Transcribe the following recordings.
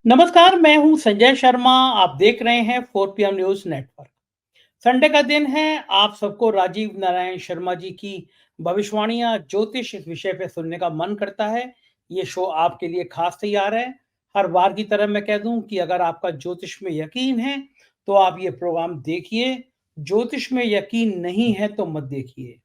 नमस्कार, मैं हूं संजय शर्मा। आप देख रहे हैं 4 PM न्यूज नेटवर्क। संडे का दिन है। आप सबको राजीव नारायण शर्मा जी की भविष्यवाणियां ज्योतिष इस विषय पे सुनने का मन करता है। ये शो आपके लिए खास तैयार है। हर बार की तरह मैं कह दूं कि अगर आपका ज्योतिष में यकीन है तो आप ये प्रोग्राम देखिए। ज्योतिष में यकीन नहीं है तो मत देखिए।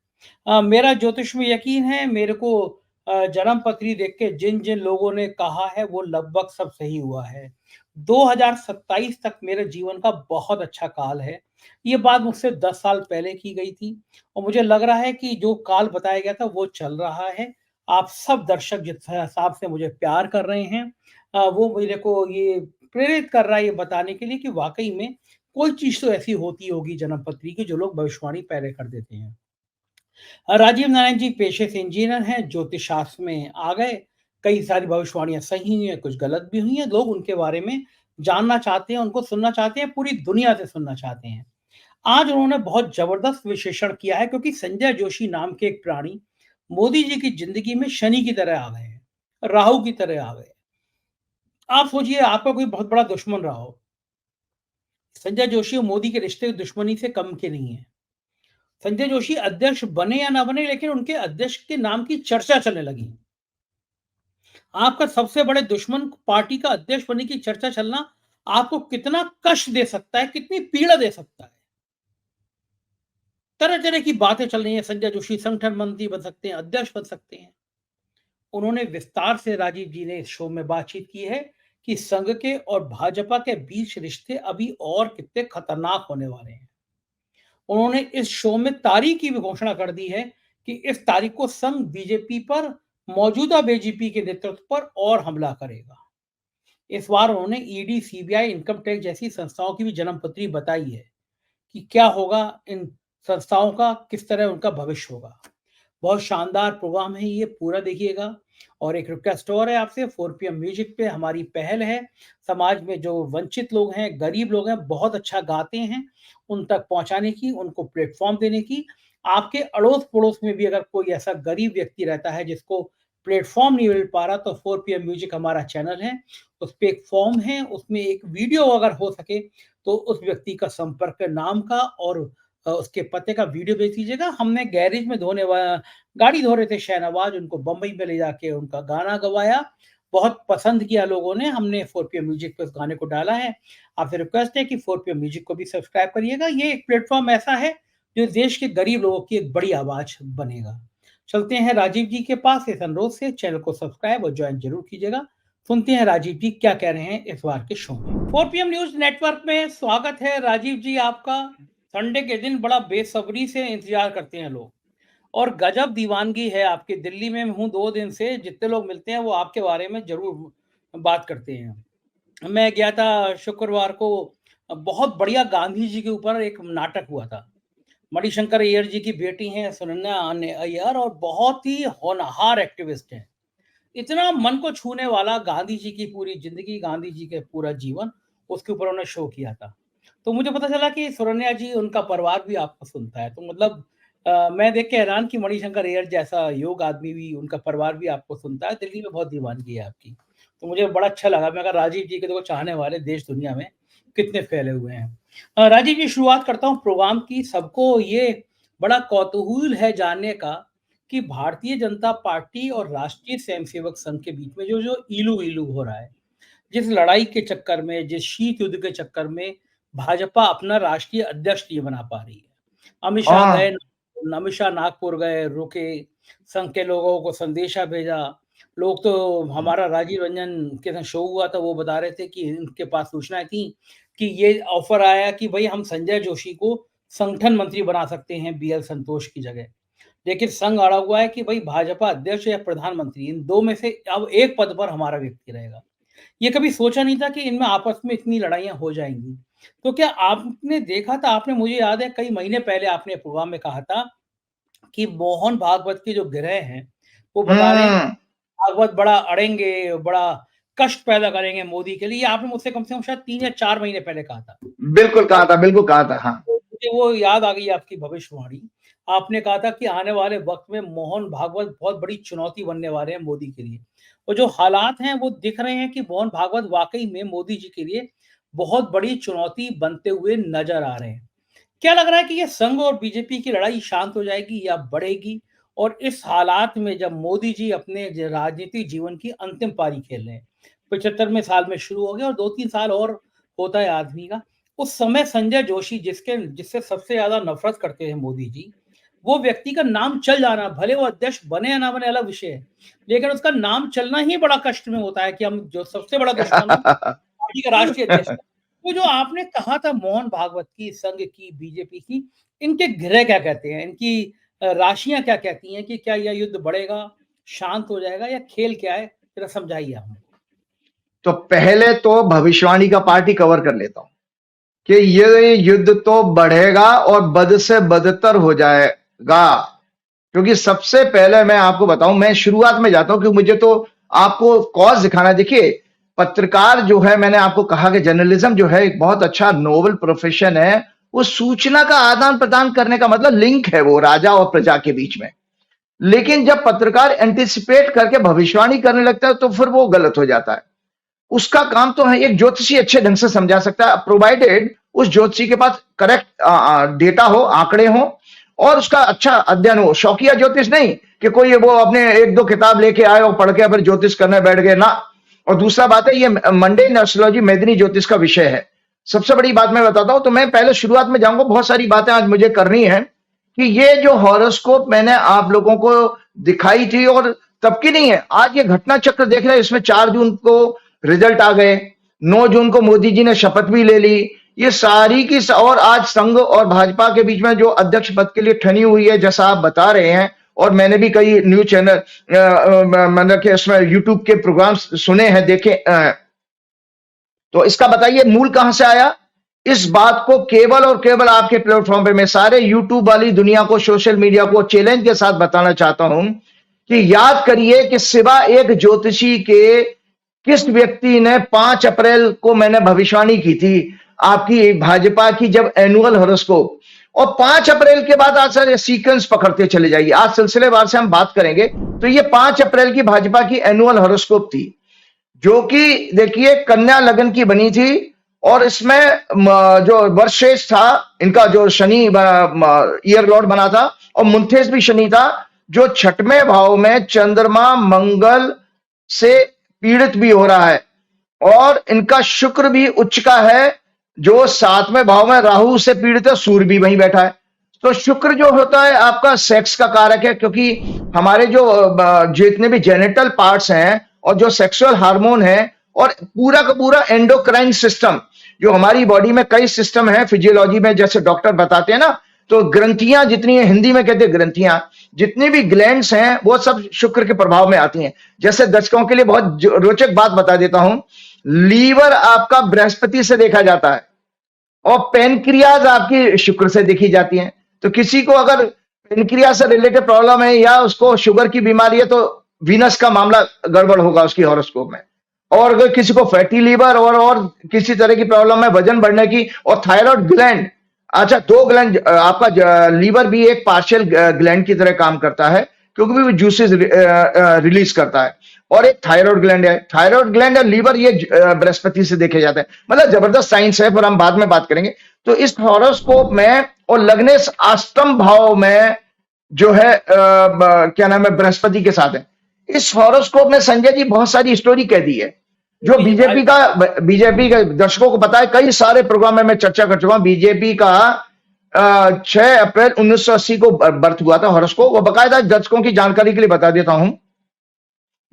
मेरा ज्योतिष में यकीन है। मेरे को जन्म पत्री देख के जिन जिन लोगों ने कहा है वो लगभग सब सही हुआ है। 2027 तक मेरे जीवन का बहुत अच्छा काल है। ये बात मुझसे 10 साल पहले की गई थी और मुझे लग रहा है कि जो काल बताया गया था वो चल रहा है। आप सब दर्शक जिस हिसाब से मुझे प्यार कर रहे हैं, वो मेरे को ये प्रेरित कर रहा है ये बताने के लिए कि वाक़ई में कोई चीज़ तो ऐसी होती होगी जन्म पत्री की जो लोग भविष्यवाणी पहले कर देते हैं। राजीव नारायण जी पेशे से इंजीनियर हैं, ज्योतिष शास्त्र में आ गए। कई सारी भविष्यवाणियाँ सही हुई हैं, कुछ गलत भी हुई हैं। लोग उनके बारे में जानना चाहते हैं, उनको सुनना चाहते हैं, पूरी दुनिया से सुनना चाहते हैं। आज उन्होंने बहुत जबरदस्त विश्लेषण किया है क्योंकि संजय जोशी नाम के एक प्राणी मोदी जी की ज़िंदगी में शनि की तरह आ गए हैं, राहु की तरह आ गए। आप सोचिए आपका कोई बहुत बड़ा दुश्मन रहा हो, संजय जोशी और मोदी के रिश्ते दुश्मनी से कम के नहीं है। संजय जोशी अध्यक्ष बने या ना बने लेकिन उनके अध्यक्ष के नाम की चर्चा चलने लगी। आपका सबसे बड़े दुश्मन पार्टी का अध्यक्ष बनने की चर्चा चलना आपको कितना कष्ट दे सकता है, कितनी पीड़ा दे सकता है। तरह-तरह की बातें चल रही हैं। संजय जोशी संगठन मंत्री बन सकते हैं, अध्यक्ष बन सकते हैं। उन्होंने विस्तार से राजीव जी ने इस शो में बातचीत की है कि संघ के और भाजपा के बीच रिश्ते अभी और कितने खतरनाक होने वाले हैं। उन्होंने इस शो में तारीख की भी घोषणा कर दी है कि इस तारीख को संघ बीजेपी पर, मौजूदा बीजेपी के नेतृत्व पर और हमला करेगा। इस बार उन्होंने ईडी, सीबीआई, इनकम टैक्स जैसी संस्थाओं की भी जन्मपत्री बताई है कि क्या होगा इन संस्थाओं का, किस तरह उनका भविष्य होगा। बहुत शानदार प्रोग्राम है ये, पूरा देखिएगा। और एक रिक्वेस्ट और है आपसे, 4 PM म्यूजिक पे हमारी पहल है। समाज में जो वंचित लोग हैं, गरीब लोग हैं, बहुत अच्छा गाते हैं, उन तक पहुँचाने की, उनको प्लेटफ़ॉर्म देने की। आपके अड़ोस-पड़ोस में भी अगर कोई ऐसा गरीब व्यक्ति रहता है जिसको प्लेटफ़ॉर्म नहीं मिल पा रहा तो 4 PM म्यूजिक हमारा चैनल है। उस पे एक फ़ॉर्म है, उसमें एक वीडियो अगर हो सके तो उस व्यक्ति का संपर्क नाम का और उसके पते का वीडियो भेज दीजिएगा। हमने गैरेज में गाड़ी धो रहे थे शाहनवाज़, उनको बम्बई में ले जाके उनका गाना गवाया। बहुत पसंद किया लोगों ने, हमने 4 PM म्यूज़िक पे उस गाने को डाला है। आपसे रिक्वेस्ट है कि 4 PM म्यूज़िक को भी सब्सक्राइब करिएगा। ये एक प्लेटफ़ॉर्म ऐसा है, जो देश के गरीब लोगों की एक बड़ी आवाज़ बनेगा। चलते हैं राजीव जी के पास इस अनुरोध से, चैनल को सब्सक्राइब और जॉइन ज़रूर कीजिएगा। सुनते हैं राजीव जी क्या कह रहे हैं इस बार के शो में। 4 PM न्यूज़ नेटवर्क में स्वागत है राजीव जी आपका। संडे के दिन बड़ा बेसब्री से इंतज़ार करते हैं लोग और गजब दीवानगी है आपकी। दिल्ली में हूँ 2 दिन से, जितने लोग मिलते हैं वो आपके बारे में ज़रूर बात करते हैं। मैं गया था शुक्रवार को, बहुत बढ़िया गांधी जी के ऊपर एक नाटक हुआ था। मणिशंकर अय्यर जी की बेटी हैं सुनन्या अय्यर और बहुत ही होनहार एक्टिविस्ट हैं। इतना मन को छूने वाला, गांधी जी की पूरी ज़िंदगी, गांधी जी के पूरा जीवन, उसके ऊपर उन्होंने शो किया था। तो मुझे पता चला कि सुरन्या जी, उनका परिवार भी आपको सुनता है। तो मतलब मैं देख के हैरान कि मणिशंकर अय्यर जैसा योग्य आदमी भी, उनका परिवार भी आपको सुनता है। दिल्ली में बहुत दीवानगी है आपकी। तो मुझे बड़ा अच्छा लगा। मैं कहा राजीव जी के देखो चाहने वाले देश दुनिया में कितने फैले हुए हैं। राजीव जी, शुरुआत करता हूँ प्रोग्राम की। सबको ये बड़ा कौतूहल है जानने का कि भारतीय जनता पार्टी और राष्ट्रीय स्वयंसेवक संघ के बीच में जो-जो इलू-इलू हो रहा है, जिस लड़ाई के चक्कर में, जिस शीत युद्ध के चक्कर में भाजपा अपना राष्ट्रीय अध्यक्ष नहीं बना पा रही है। हाँ, अमित शाह नागपुर गए, रुके, संघ के लोगों को संदेशा भेजा। लोग तो, हमारा राजीव रंजन के साथ शो हुआ था, वो बता रहे थे कि इनके पास सूचनाएँ थी कि ये ऑफर आया कि भई हम संजय जोशी को संगठन मंत्री बना सकते हैं बीएल संतोष की जगह। लेकिन संघ अड़ा हुआ है कि भाई भाजपा अध्यक्ष या प्रधानमंत्री, इन 2 में से अब एक पद पर हमारा व्यक्ति रहेगा। ये कभी सोचा नहीं था कि इनमें आपस में इतनी लड़ाइयाँ हो जाएँगी। तो क्या आपने देखा था, आपने, मुझे याद है कई महीने पहले आपने प्रोग्राम में कहा था कि मोहन भागवत के जो ग्रह हैं, वो बता रहे हैं कि हुँ, भागवत बड़ा अड़ेंगे, बड़ा कष्ट पैदा करेंगे मोदी के लिए। ये आपने मुझसे कम से कम शायद 3 या 4 महीने पहले कहा था। और बिल्कुल कहा था, हाँ। तो मुझे वो याद आ गई आपकी भविष्यवाणी। आपने कहा था कि आने वाले वक़्त में मोहन भागवत बहुत बड़ी चुनौती बनने वाले हैं मोदी के लिए। और जो हालात हैं वो दिख रहे हैं कि मोहन भागवत वाकई में मोदी जी के लिए बहुत बड़ी चुनौती बनते हुए नजर आ रहे हैं। क्या लग रहा है कि ये संघ और बीजेपी की लड़ाई शांत हो जाएगी या बढ़ेगी? और इस हालात में जब मोदी जी अपने राजनीतिक जीवन की अंतिम पारी खेल रहे हैं, 75वें साल में शुरू हो गए और 2-3 साल और होता है आदमी का, उस समय संजय जोशी जिससे सबसे ज़्यादा नफ़रत करते हैं मोदी जी, वो व्यक्ति का नाम चल जाना, भले वो अध्यक्ष बने या ना बने अलग विषय है, लेकिन उसका नाम चलना ही बड़ा कष्ट में होता है कि हम जो सबसे बड़ा दुश्मन है पार्टी का राष्ट्रीय अध्यक्ष का। तो जो आपने कहा था मोहन भागवत की, संघ की, बीजेपी की, इनके ग्रह क्या कहते हैं? इनकी राशियाँ क्या कहती हैं कि क्या यह युद्ध बढ़ेगा, शांत हो जाएगा या खेल क्या है? ज़रा समझाइए हमें। तो पहले तो भविष्यवाणी का पार्ट ही कवर कर लेता हूं कि ये युद्ध तो बढ़ेगा और बद से बदतर हो जाएगा। क्योंकि सबसे पहले मैं आपको बताऊं, मैं शुरुआत में जाता हूं कि मुझे तो आपको कॉज दिखाना। देखिए, पत्रकार जो है, मैंने आपको कहा कि जर्नलिज्म जो है एक बहुत अच्छा नोबल प्रोफेशन है। वो सूचना का आदान प्रदान करने का मतलब लिंक है, वो राजा और प्रजा के बीच में। लेकिन जब पत्रकार एंटिसिपेट करके भविष्यवाणी करने लगता है तो फिर वो गलत हो जाता है। उसका काम तो है, एक ज्योतिषी अच्छे ढंग से समझा सकता है, प्रोवाइडेड उस ज्योतिषी के पास करेक्ट डेटा हो, आंकड़े हो और उसका अच्छा अध्ययन हो। शौकिया ज्योतिष नहीं कि कोई वो अपने एक दो किताब लेके आए और पढ़ के फिर ज्योतिष करने बैठ गए ना। और दूसरा बात है, ये मंडेन एस्ट्रोलॉजी मैदानी ज्योतिष का विषय है। सबसे बड़ी बात मैं बताता हूं, तो मैं पहले शुरुआत में जाऊंगा, बहुत सारी बातें आज मुझे करनी है कि ये जो हॉरोस्कोप मैंने आप लोगों को दिखाई थी और तब की नहीं है, आज ये घटना चक्र देख रहे हैं, इसमें 4 जून को रिजल्ट आ गए, 9 जून को मोदी जी ने शपथ भी ले ली। ये सारी की और आज संघ और भाजपा के बीच में जो अध्यक्ष पद के लिए ठनी हुई है, जैसा आप बता रहे हैं, और मैंने भी कई न्यूज चैनल मतलब के इसमें यूट्यूब के प्रोग्राम सुने हैं, देखे। तो इसका बताइए मूल कहां से आया? इस बात को केवल और केवल आपके प्लेटफॉर्म पे मैं सारे यूट्यूब वाली दुनिया को, सोशल मीडिया को चैलेंज के साथ बताना चाहता हूं कि याद करिए कि सिवा एक ज्योतिषी के किस व्यक्ति ने 5 अप्रैल को मैंने भविष्यवाणी की थी आपकी भाजपा की, जब एनुअल हॉरोस्कोप, और 5 अप्रैल के बाद आज सर सीक्वेंस पकड़ते चले जाइए, आज सिलसिलेवार से हम बात करेंगे। तो ये 5 अप्रैल की भाजपा की एनुअल हॉरोस्कोप थी, जो कि देखिए कन्या लगन की बनी थी। और इसमें जो वर्षेष था इनका, जो शनि ईयर लॉर्ड बना था, और मुंथेस भी शनि था, जो 6वें भाव में चंद्रमा मंगल से पीड़ित भी हो रहा है, और इनका शुक्र भी उच्च का है, जो 7वें भाव में राहु से पीड़ित है, सूर्य भी वहीं बैठा है। तो शुक्र जो होता है आपका सेक्स का कारक है, क्योंकि हमारे जो जितने भी जेनिटल पार्ट्स हैं और जो सेक्सुअल हार्मोन है और पूरा का पूरा एंडोक्राइन सिस्टम, जो हमारी बॉडी में कई सिस्टम है फिजियोलॉजी में, जैसे डॉक्टर बताते हैं ना, तो ग्रंथियां जितनी है, हिंदी में कहते हैं ग्रंथियां, जितनी भी ग्लैंड्स हैं वो सब शुक्र के प्रभाव में आती हैं। जैसे दर्शकों के लिए बहुत रोचक बात बता देता हूं, लीवर आपका बृहस्पति से देखा जाता है और पेनक्रियाज आपकी शुक्र से देखी जाती हैं। तो किसी को अगर पेनक्रियाज से रिलेटेड प्रॉब्लम है या उसको शुगर की बीमारी है, तो वीनस का मामला गड़बड़ होगा उसकी हॉरोस्कोप में। और अगर किसी को फैटी लीवर और किसी तरह की प्रॉब्लम है वजन बढ़ने की, और थायराइड ग्लैंड, अच्छा 2 ग्लैंड, आपका लीवर भी एक पार्शियल ग्लैंड की तरह काम करता है, क्योंकि वो जूसेस रिलीज करता है, और एक थायराइड ग्लैंड है। थायराइड ग्लैंड और लीवर ये बृहस्पति से देखे जाते हैं। मतलब जबरदस्त साइंस है, पर हम बाद में बात करेंगे। तो इस हॉरोस्कोप में और लग्नेश अष्टम भाव में जो है क्या नाम है, बृहस्पति के साथ है। इस हॉरोस्कोप में संजय जी बहुत सारी स्टोरी कह दी है, जो बीजेपी के दर्शकों को पता है। कई सारे प्रोग्राम में मैं चर्चा कर चुका हूं। बीजेपी का 6 अप्रैल 1980 को बर्थ हुआ था हॉरोस्कोप, वो बकायदा दर्शकों की जानकारी के लिए बता देता हूं।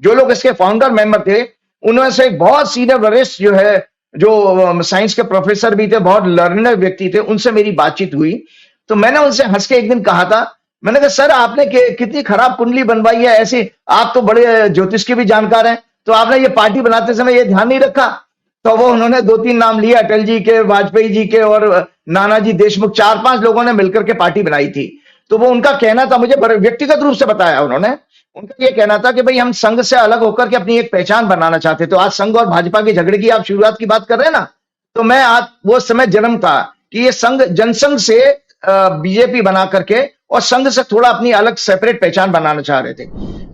जो लोग इसके फाउंडर मेंबर थे, उनमें से एक बहुत सीनियर वरिष्ठ जो है, जो साइंस के प्रोफेसर भी थे, बहुत लर्नड व्यक्ति थे, उनसे मेरी बातचीत हुई। तो मैंने उनसे हंस के एक दिन कहा था, मैंने कहा सर आपने कितनी खराब कुंडली बनवाई है ऐसी, आप तो बड़े ज्योतिष के भी जानकार हैं, तो आपने ये पार्टी बनाते समय ये ध्यान नहीं रखा? तो वो उन्होंने 2-3 नाम लिए, अटल जी के, वाजपेयी जी के और नानाजी देशमुख, 4-5 लोगों ने मिलकर के पार्टी बनाई थी। तो वो उनका कहना था, मुझे व्यक्तिगत रूप से बताया उन्होंने, उनका ये कहना था कि भाई हम संघ से अलग होकर के अपनी एक पहचान बनाना चाहते। तो आज संघ और भाजपा के झगड़े की आप शुरुआत की बात कर रहे हैं ना, तो मैं आज वो समय जन्म था कि ये संघ जनसंघ से बीजेपी बना करके और संघ से थोड़ा अपनी अलग सेपरेट पहचान बनाना चाह रहे थे।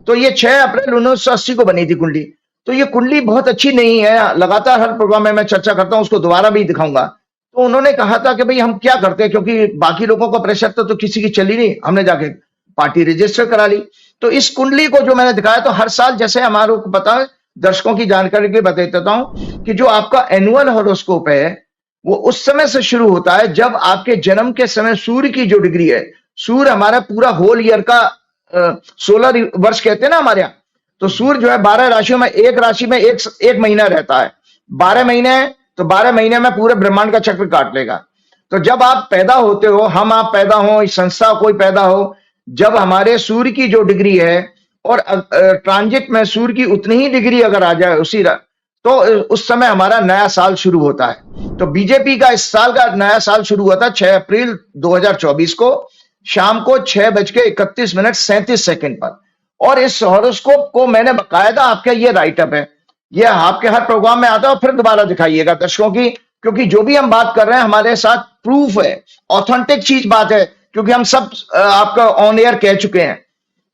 तो ये 6 अप्रैल 1980 को बनी थी कुंडली। तो ये कुंडली बहुत अच्छी नहीं है, लगातार हर प्रोग्राम में मैं चर्चा करता हूं, उसको दोबारा भी दिखाऊंगा। तो उन्होंने कहा था कि भाई हम क्या करते हैं, क्योंकि बाकी लोगों का प्रेशर तो किसी की चली नहीं, हमने जाके पार्टी रजिस्टर करा ली। तो इस कुंडली को जो मैंने दिखाया, तो हर साल जैसे हमारे को पता है, दर्शकों की जानकारी के लिए बता देता हूं कि जो आपका एनुअल हॉरोस्कोप है वो उस समय से शुरू होता है जब आपके जन्म के समय सूर्य की जो डिग्री है, सूर्य हमारा पूरा होल ईयर का 16 वर्ष कहते हैं ना हमारे यहाँ, तो सूर्य जो है 12 राशियों में एक राशि में एक महीना रहता है। 12 महीने, तो 12 महीने में पूरे ब्रह्मांड का चक्र काट लेगा। तो जब आप पैदा होते हो, हम आप पैदा हो, इस संस्था कोई पैदा हो, जब हमारे सूर्य की जो डिग्री है और ट्रांजिट में सूर्य की उतनी ही डिग्री अगर आ जाए उसी तो उस समय हमारा नया साल शुरू होता है। तो बीजेपी का इस साल का नया साल शुरू हुआ था 6 अप्रैल 2024 को शाम को 6:31 पर। और इस हॉरोस्कोप को मैंने बकायदा, आपका ये राइटअप है, ये आपके हर प्रोग्राम में आता है, और फिर दोबारा दिखाइएगा दर्शकों की, क्योंकि जो भी हम बात कर रहे हैं हमारे साथ प्रूफ है, ऑथेंटिक चीज बात है, क्योंकि हम सब आपका ऑन एयर कह चुके हैं।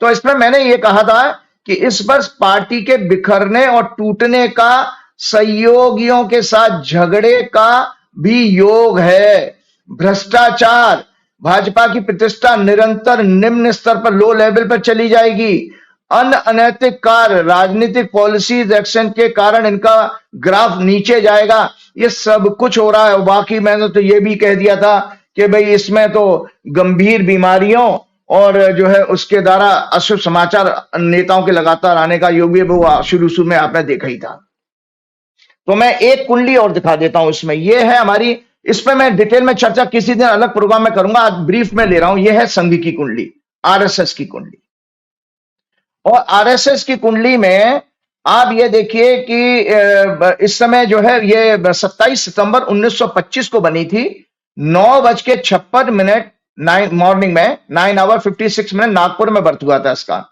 तो इसमें मैंने ये कहा था कि इस वर्ष पार्टी के बिखरने और टूटने का, सहयोगियों के साथ झगड़े का भी योग है। भ्रष्टाचार, भाजपा की प्रतिष्ठा निरंतर निम्न स्तर पर, लो लेवल पर चली जाएगी। अनैतिक कार्य, राजनीतिक पॉलिसीज एक्शन के कारण इनका ग्राफ नीचे जाएगा। ये सब कुछ हो रहा है। बाकी मैंने तो ये भी कह दिया था कि भाई इसमें तो गंभीर बीमारियों और जो है उसके द्वारा अशुभ समाचार नेताओं के लगातार आने का योग भी वो शुरू में आपने देखा ही था। तो मैं एक कुंडली और दिखा देता हूं इसमें। ये है हमारी, इस पे मैं डिटेल में चर्चा किसी दिन अलग प्रोग्राम में करूंगा, आज ब्रीफ में ले रहा हूं। ये है संघ की कुंडली, आरएसएस की कुंडली। और आरएसएस की कुंडली में आप ये देखिए कि इस समय जो है ये 27 सितंबर 1925 को बनी थी। 9:56 मॉर्निंग में 9:56 नागपुर में बर्थ हुआ था इसका।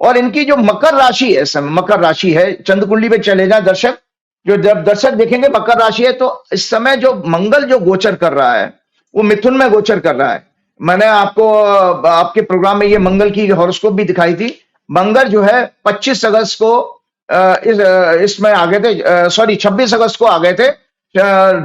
और इनकी जो मकर राशि है, इस समय मकर राशि है। चंद्र कुंडली पे चले जाए दर्शक, जो जब दर्शक देखेंगे मकर राशि है, तो इस समय जो मंगल जो गोचर कर रहा है वो मिथुन में गोचर कर रहा है। मैंने आपको आपके प्रोग्राम में ये मंगल की हॉरोस्कोप भी दिखाई थी। मंगल जो है 25 अगस्त को इसमें आ गए थे, सॉरी 26 अगस्त को आ गए थे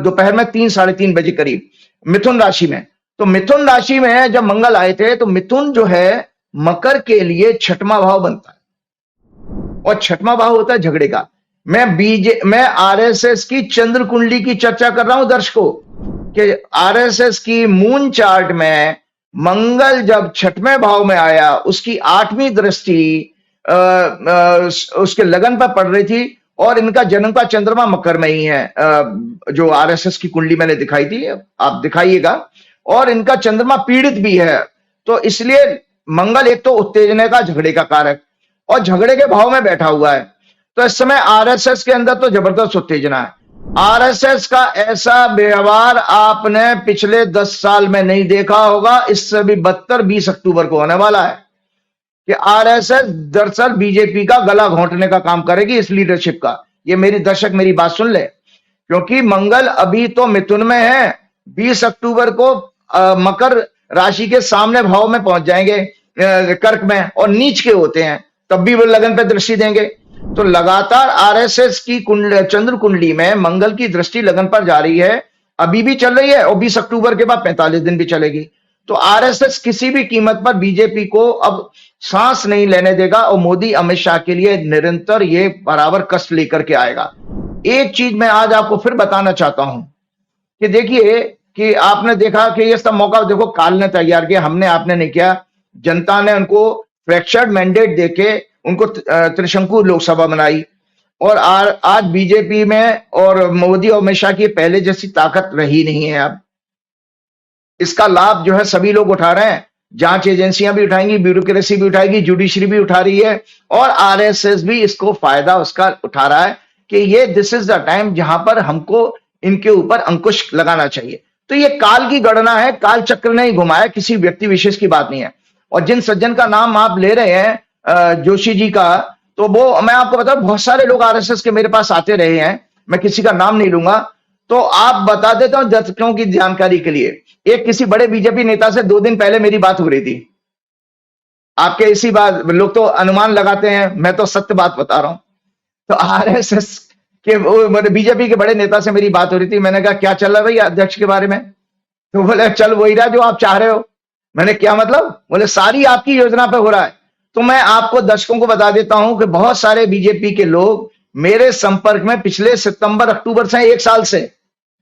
दोपहर में 3 साढ़े 3 बजे करीब मिथुन राशि में। तो मिथुन राशि में जब मंगल आए थे तो मिथुन जो है मकर के लिए 6वां भाव बनता है, और 6वां भाव होता है झगड़े का। मैं आरएसएस की चंद्र कुंडली की चर्चा कर रहा हूं दर्शकों, कि आरएसएस की मून चार्ट में मंगल जब 6वें भाव में आया, उसकी 8वीं दृष्टि उसके लगन पर पड़ रही थी, और इनका जन्म का चंद्रमा मकर में ही है। जो आरएसएस की कुंडली मैंने दिखाई थी, आप दिखाइएगा। और इनका चंद्रमा पीड़ित भी है, तो इसलिए मंगल एक तो उत्तेजना का, झगड़े का कारक, और झगड़े के भाव में बैठा हुआ है। तो इस समय आरएसएस के अंदर तो जबरदस्त उत्तेजना है। आरएसएस का ऐसा व्यवहार आपने पिछले 10 साल में नहीं देखा होगा। इससे भी बदतर 20 अक्टूबर को होने वाला है कि आरएसएस दरअसल बीजेपी का गला घोंटने का काम करेगी, इस लीडरशिप का। ये मेरी दर्शक मेरी बात सुन ले, क्योंकि मंगल अभी तो मिथुन में है, 20 अक्टूबर को मकर राशि के सामने भाव में पहुंच जाएंगे, कर्क में, और नीच के होते हैं, तब भी वो लगन पे दृष्टि देंगे। तो लगातार आरएसएस की चंद्र कुंडली में मंगल की दृष्टि लगन पर जा रही है, अभी भी चल रही है, और 20 अक्टूबर के बाद 45 दिन भी चलेगी। तो आरएसएस किसी भी कीमत पर बीजेपी को अब सांस नहीं लेने देगा, और मोदी अमित शाह के लिए निरंतर ये बराबर कष्ट लेकर के आएगा। एक चीज मैं आज आपको फिर बताना चाहता हूं कि देखिए कि आपने देखा कि ये सब मौका देखो काल ने तैयार किया, हमने आपने नहीं किया। जनता ने उनको फ्रैक्चर्ड मैंडेट देके उनको त्रिशंकु लोकसभा बनाई, और आज बीजेपी में और मोदी और अमित शाह की पहले जैसी ताकत रही नहीं है। अब इसका लाभ जो है सभी लोग उठा रहे हैं। जांच एजेंसियां भी उठाएंगी, ब्यूरोक्रेसी भी उठाएगी, जुडिशरी भी उठा रही है, और आरएसएस भी इसको फायदा उसका उठा रहा है कि ये दिस इज द टाइम जहां पर हमको इनके ऊपर अंकुश लगाना चाहिए। तो ये काल की गणना है, काल चक्र ने ही घुमाया, किसी व्यक्ति विशेष की बात नहीं है। और जिन सज्जन का नाम आप ले रहे हैं जोशी जी का, तो वो मैं आपको बताऊं, बहुत सारे लोग आरएसएस के मेरे पास आते रहे हैं, मैं किसी का नाम नहीं लूंगा। तो आप बता देता हूं दर्शकों की जानकारी के लिए, एक किसी बड़े बीजेपी नेता से 2 दिन पहले मेरी बात हो रही थी, आपके इसी बात लोग तो अनुमान लगाते हैं, मैं तो सत्य बात बता रहा हूं। तो आरएसएस के वो बीजेपी के बड़े नेता से मेरी बात हो रही थी, मैंने कहा क्या चल रहा है भाई अध्यक्ष के बारे में? तो बोले चल वही रहा जो आप चाह रहे हो। मैंने क्या मतलब? बोले सारी आपकी योजना पे हो रहा है। तो मैं आपको दर्शकों को बता देता हूं कि बहुत सारे बीजेपी के लोग मेरे संपर्क में पिछले सितंबर अक्टूबर से 1 साल से।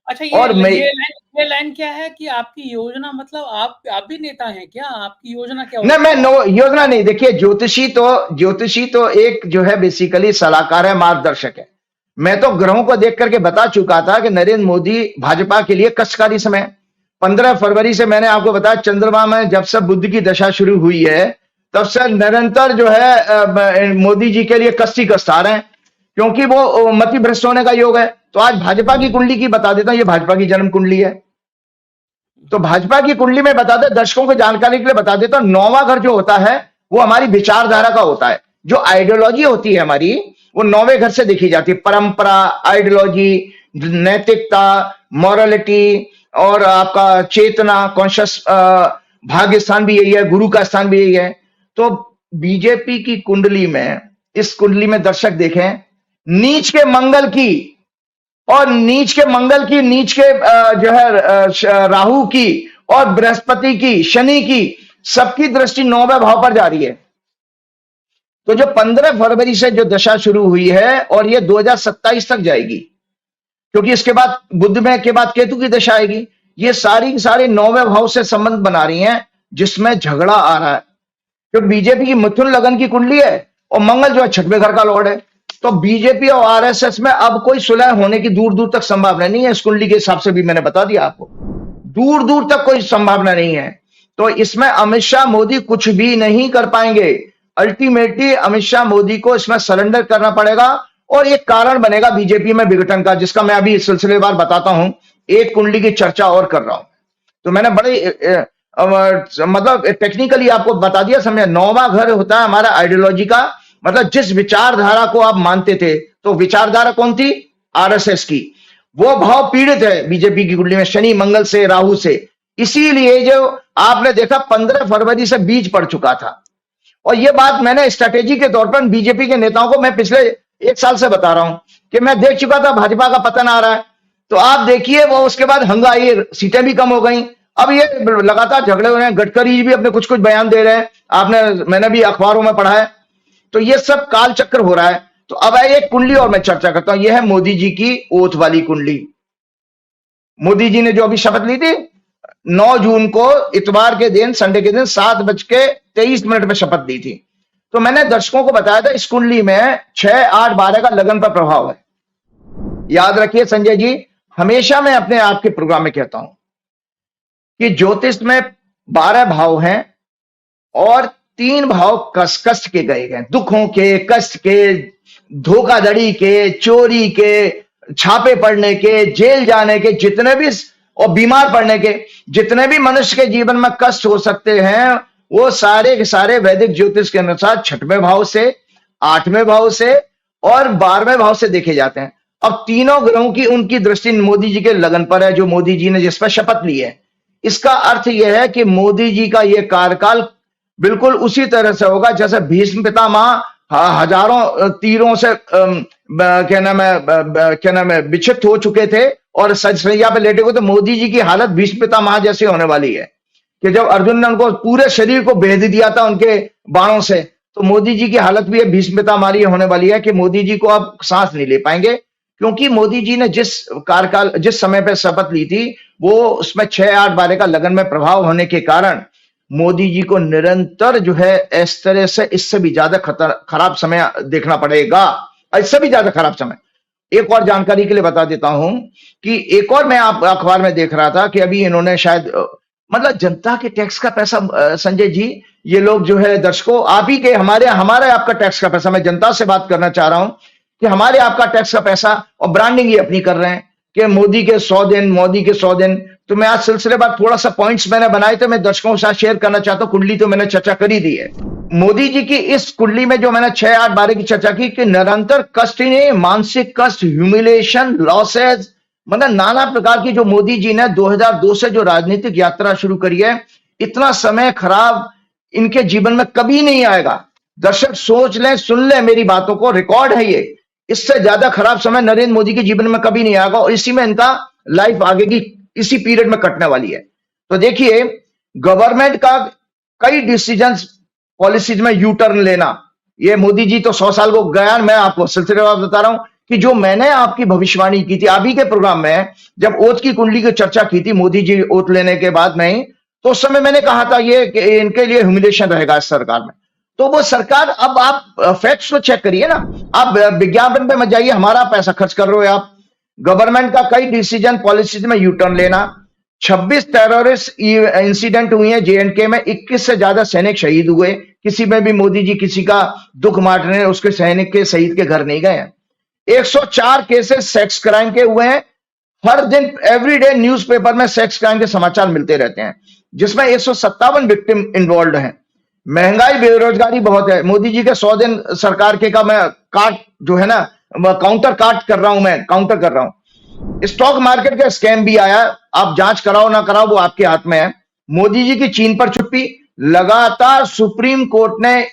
अच्छा, और मैं ये लाइन क्या है कि आपकी योजना, मतलब आप भी नेता हैं क्या? आपकी योजना क्या नहीं, होती मैं है? नो योजना नहीं। देखिए ज्योतिषी तो एक जो है बेसिकली सलाहकार है, मार्गदर्शक है। मैं तो ग्रहों को देख करके बता चुका था कि नरेंद्र मोदी भाजपा के लिए कष्टकारी समय। 15 फरवरी से मैंने आपको बताया चंद्रमा में जब से बुध की दशा शुरू हुई है तब से निरंतर जो है मोदी जी के लिए कष्ट ही कष्ट आ रहे हैं, क्योंकि वो मति भ्रष्ट होने का योग है। तो आज भाजपा की कुंडली की बता देता हूं, ये भाजपा की जन्म कुंडली है। तो भाजपा की कुंडली में बता दे, दर्शकों को जानकारी के लिए बता देता हूं, 9वां घर जो होता है वो हमारी विचारधारा का होता है। जो आइडियोलॉजी होती है हमारी, वो 9वें घर से देखी जाती है। परंपरा, आइडियोलॉजी, नैतिकता, मॉरलिटी और आपका चेतना, कॉन्शियस, भाग्य स्थान भी यही है, गुरु का स्थान भी यही है। तो बीजेपी की कुंडली में, इस कुंडली में दर्शक देखें, नीच के मंगल की और नीच के मंगल की, नीच के जो है राहु की और बृहस्पति की, शनि की, सबकी दृष्टि 9वें भाव पर जा रही है। तो जो 15 फरवरी से जो दशा शुरू हुई है और ये 2027 तक जाएगी, क्योंकि इसके बाद बुध में के बाद केतु की दशा आएगी। ये सारी की सारी 9वें भाव से संबंध बना रही हैं, जिसमें झगड़ा आ रहा है। क्योंकि बीजेपी की मिथुन लगन की कुंडली है और मंगल जो है 6वें घर का लॉर्ड है। तो बीजेपी और आरएसएस में अब कोई सुलह होने की दूर दूर तक संभावना नहीं है। इस कुंडली के हिसाब से भी मैंने बता दिया आपको, दूर दूर तक कोई संभावना नहीं है। तो इसमें अमित शाह मोदी कुछ भी नहीं कर पाएंगे। अल्टीमेटली अमित शाह मोदी को इसमें सरेंडर करना पड़ेगा और एक कारण बनेगा बीजेपी में विघटन का, जिसका मैं अभी सिलसिलेवार बताता हूं। एक कुंडली की चर्चा और कर रहा हूं, तो मैंने बड़े मतलब टेक्निकली आपको बता दिया, समझे। 9वां घर होता है हमारा आइडियोलॉजी का, मतलब जिस विचारधारा को आप मानते थे। तो विचारधारा कौन थी? आरएसएस की। वो भाव पीड़ित है बीजेपी की कुंडली में शनि, मंगल से, राहु से। इसीलिए जो आपने देखा 15 फरवरी से बीज पड़ चुका था। और ये बात मैंने स्ट्रेटेजी के तौर पर बीजेपी के नेताओं को मैं पिछले 1 साल से बता रहा हूं कि मैं देख चुका था भाजपा का पतन आ रहा है। तो आप देखिए वो उसके बाद हंगाई, सीटें भी कम हो गई। अब ये लगातार झगड़े हो रहे हैं, गडकरी जी भी अपने कुछ कुछ बयान दे रहे हैं, मैंने भी अखबारों में पढ़ा है। तो ये सब काल चक्र हो रहा है। तो अब एक कुंडली और मैं चर्चा करता हूं, यह है मोदी जी की ओथ वाली कुंडली। मोदी जी ने जो अभी शपथ ली थी 9 जून को, इतवार के दिन, संडे के दिन 7:23 में शपथ ली थी। तो मैंने दर्शकों को बताया था इस कुंडली में 6, 8, 12 का लगन पर प्रभाव है। याद रखिए संजय जी, हमेशा मैं अपने आपके प्रोग्राम में कहता हूं कि ज्योतिष में 12 भाव हैं और 3 भाव कष्ट के गए गए, दुखों के, कष्ट के, धोखाधड़ी के, चोरी के, छापे पड़ने के, जेल जाने के, जितने भी, और बीमार पड़ने के, जितने भी मनुष्य के जीवन में कष्ट हो सकते हैं, वो सारे के सारे वैदिक ज्योतिष के अनुसार 6वें भाव से, 8वें भाव से और 12वें भाव से देखे जाते हैं। अब तीनों ग्रहों की उनकी दृष्टि मोदी जी के लगन पर है, जो मोदी जी ने जिस पर शपथ ली है। इसका अर्थ यह है कि मोदी जी का यह कार्यकाल बिल्कुल उसी तरह से होगा जैसे भीष्म पितामह हजारों तीरों से क्या नाम है विक्षिप्त हो चुके थे और सजसैया पे लेटे हुए। तो मोदी जी की हालत भीष्म पितामह जैसी होने वाली है कि जब अर्जुन ने उनको पूरे शरीर को भेद दिया था उनके बाणों से, तो मोदी जी की हालत भी भीष्म पितामह होने वाली है कि मोदी जी को अब सांस नहीं ले पाएंगे, क्योंकि मोदी जी ने जिस समय पे शपथ ली थी वो उसमें 6, 8, 12 का लगन में प्रभाव होने के कारण मोदी जी को निरंतर जो है इस तरह से इससे भी ज्यादा खराब समय देखना पड़ेगा, इससे भी ज्यादा खराब समय। एक और जानकारी के लिए बता देता हूं कि एक और मैं आप अखबार में देख रहा था कि अभी इन्होंने शायद मतलब जनता के टैक्स का पैसा, संजय जी, ये लोग जो है दर्शकों, आप ही के हमारे आपका टैक्स का पैसा, मैं जनता से बात करना चाह रहा हूं कि हमारे आपका टैक्स का पैसा, और ब्रांडिंग ही अपनी कर रहे हैं कि मोदी के 100 दिन, मोदी के 100 दिन। तो मैं आज सिलसिले बाद थोड़ा सा पॉइंट्स मैंने बनाए थे, मैं दर्शकों के साथ शेयर करना चाहता हूं। कुंडली तो मैंने चर्चा कर ही दी है। मोदी जी की इस कुंडली में जो मैंने 6, 8, 12 की चर्चा की कि निरंतर कष्ट ही नहीं, मानसिक कष्ट, ह्यूमिलेशन, लॉसेस, मतलब नाना प्रकार की जो मोदी जी ने 2002 से जो राजनीतिक यात्रा शुरू करी है, इतना समय खराब, इनके जीवन में कभी नहीं आएगा। दर्शक सोच लें, सुन लें मेरी बातों को, रिकॉर्ड है ये। इससे ज्यादा खराब समय नरेंद्र मोदी के जीवन में कभी नहीं आएगा और इसी में इनका लाइफ आगे की इसी पीरियड में कटने वाली है। तो देखिए, गवर्नमेंट का कई डिसीजंस पॉलिसीज में यू टर्न लेना, ये मोदी जी तो 100 साल को गया। मैं आपको सिलसिलेवार बता रहा हूं कि जो मैंने आपकी भविष्यवाणी की थी आप ही के प्रोग्राम में, जब ओथ की कुंडली की चर्चा की थी मोदी जी ओथ लेने के बाद में, तो उस समय मैंने कहा था ये कि इनके लिए ह्यूमिलेशन रहेगा इस सरकार में। तो वो सरकार, अब आप फैक्ट्स को चेक करिए ना, आप विज्ञापन पे मत जाइए, हमारा पैसा खर्च कर रहे हो आप। गवर्नमेंट का कई डिसीजन पॉलिसीज में यू टर्न लेना। 26 टेररिस्ट इंसिडेंट हुए हैं जेएंडके में, 21 से ज्यादा सैनिक शहीद हुए। किसी में भी मोदी जी किसी का दुख बांटने उसके सैनिक के शहीद के घर नहीं गए हैं। 104 केसेस सेक्स क्राइम के हुए हैं। हर दिन एवरीडे न्यूज़पेपर में सेक्स क्राइम के समाचार मिलते रहते हैं, जिसमें 157 विक्टिम इन्वॉल्व हैं। महंगाई, बेरोजगारी बहुत है। मोदी जी के 100 दिन सरकार के का मैं काट जो है ना, काउंटर काट कर रहा हूं, मैं काउंटर कर रहा हूं। स्टॉक मार्केट का स्कैम भी आया, आप जांच कराओ ना कराओ वो आपके हाथ में है। मोदी जी की चीन पर चुप्पी, लगातार सुप्रीम कोर्ट ने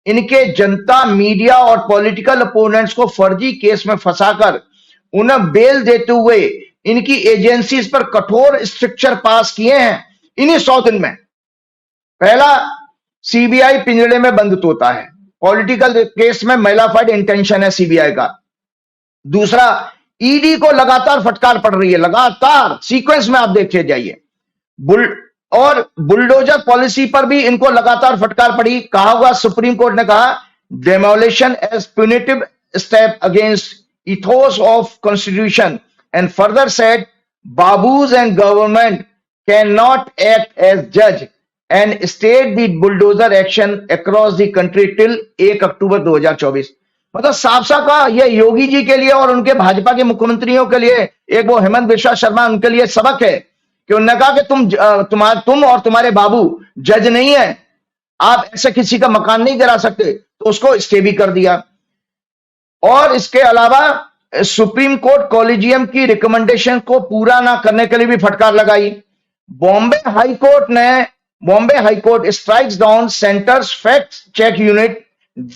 इनके जनता, मीडिया और पॉलिटिकल अपोनेंट्स को फर्जी केस में फंसाकर उन्हें बेल देते हुए इनकी एजेंसीज पर कठोर स्ट्रिक्चर पास किए हैं इन्हीं 100 दिन में। पहला, सीबीआई पिंजड़े में बंद तोता है, पॉलिटिकल केस में मैलाफाइड इंटेंशन है सीबीआई का। दूसरा, ईडी को लगातार फटकार पड़ रही है, लगातार सीक्वेंस में आप देखते जाइए। बुलडोजर पॉलिसी पर भी इनको लगातार फटकार पड़ी। कहा हुआ, सुप्रीम कोर्ट ने कहा demolition as punitive step against ethos of constitution and further said babus and government cannot act as judge and stayed the bulldozer action across the country till 1 अक्टूबर 2024। मतलब साफ साफ का ये योगी जी के लिए और उनके भाजपा के मुख्यमंत्रियों के लिए, एक वो हेमंत बिश्वा शर्मा, उनके लिए सबक है कि उन्होंने कहा कि तुम और तुम्हारे बाबू जज नहीं है, आप ऐसे किसी का मकान नहीं गिरा सकते, तो उसको स्टे भी कर दिया। और इसके अलावा सुप्रीम कोर्ट कॉलेजियम की रिकमेंडेशन को पूरा ना करने के लिए भी फटकार लगाई। Bombay high court strikes down centre's fact check unit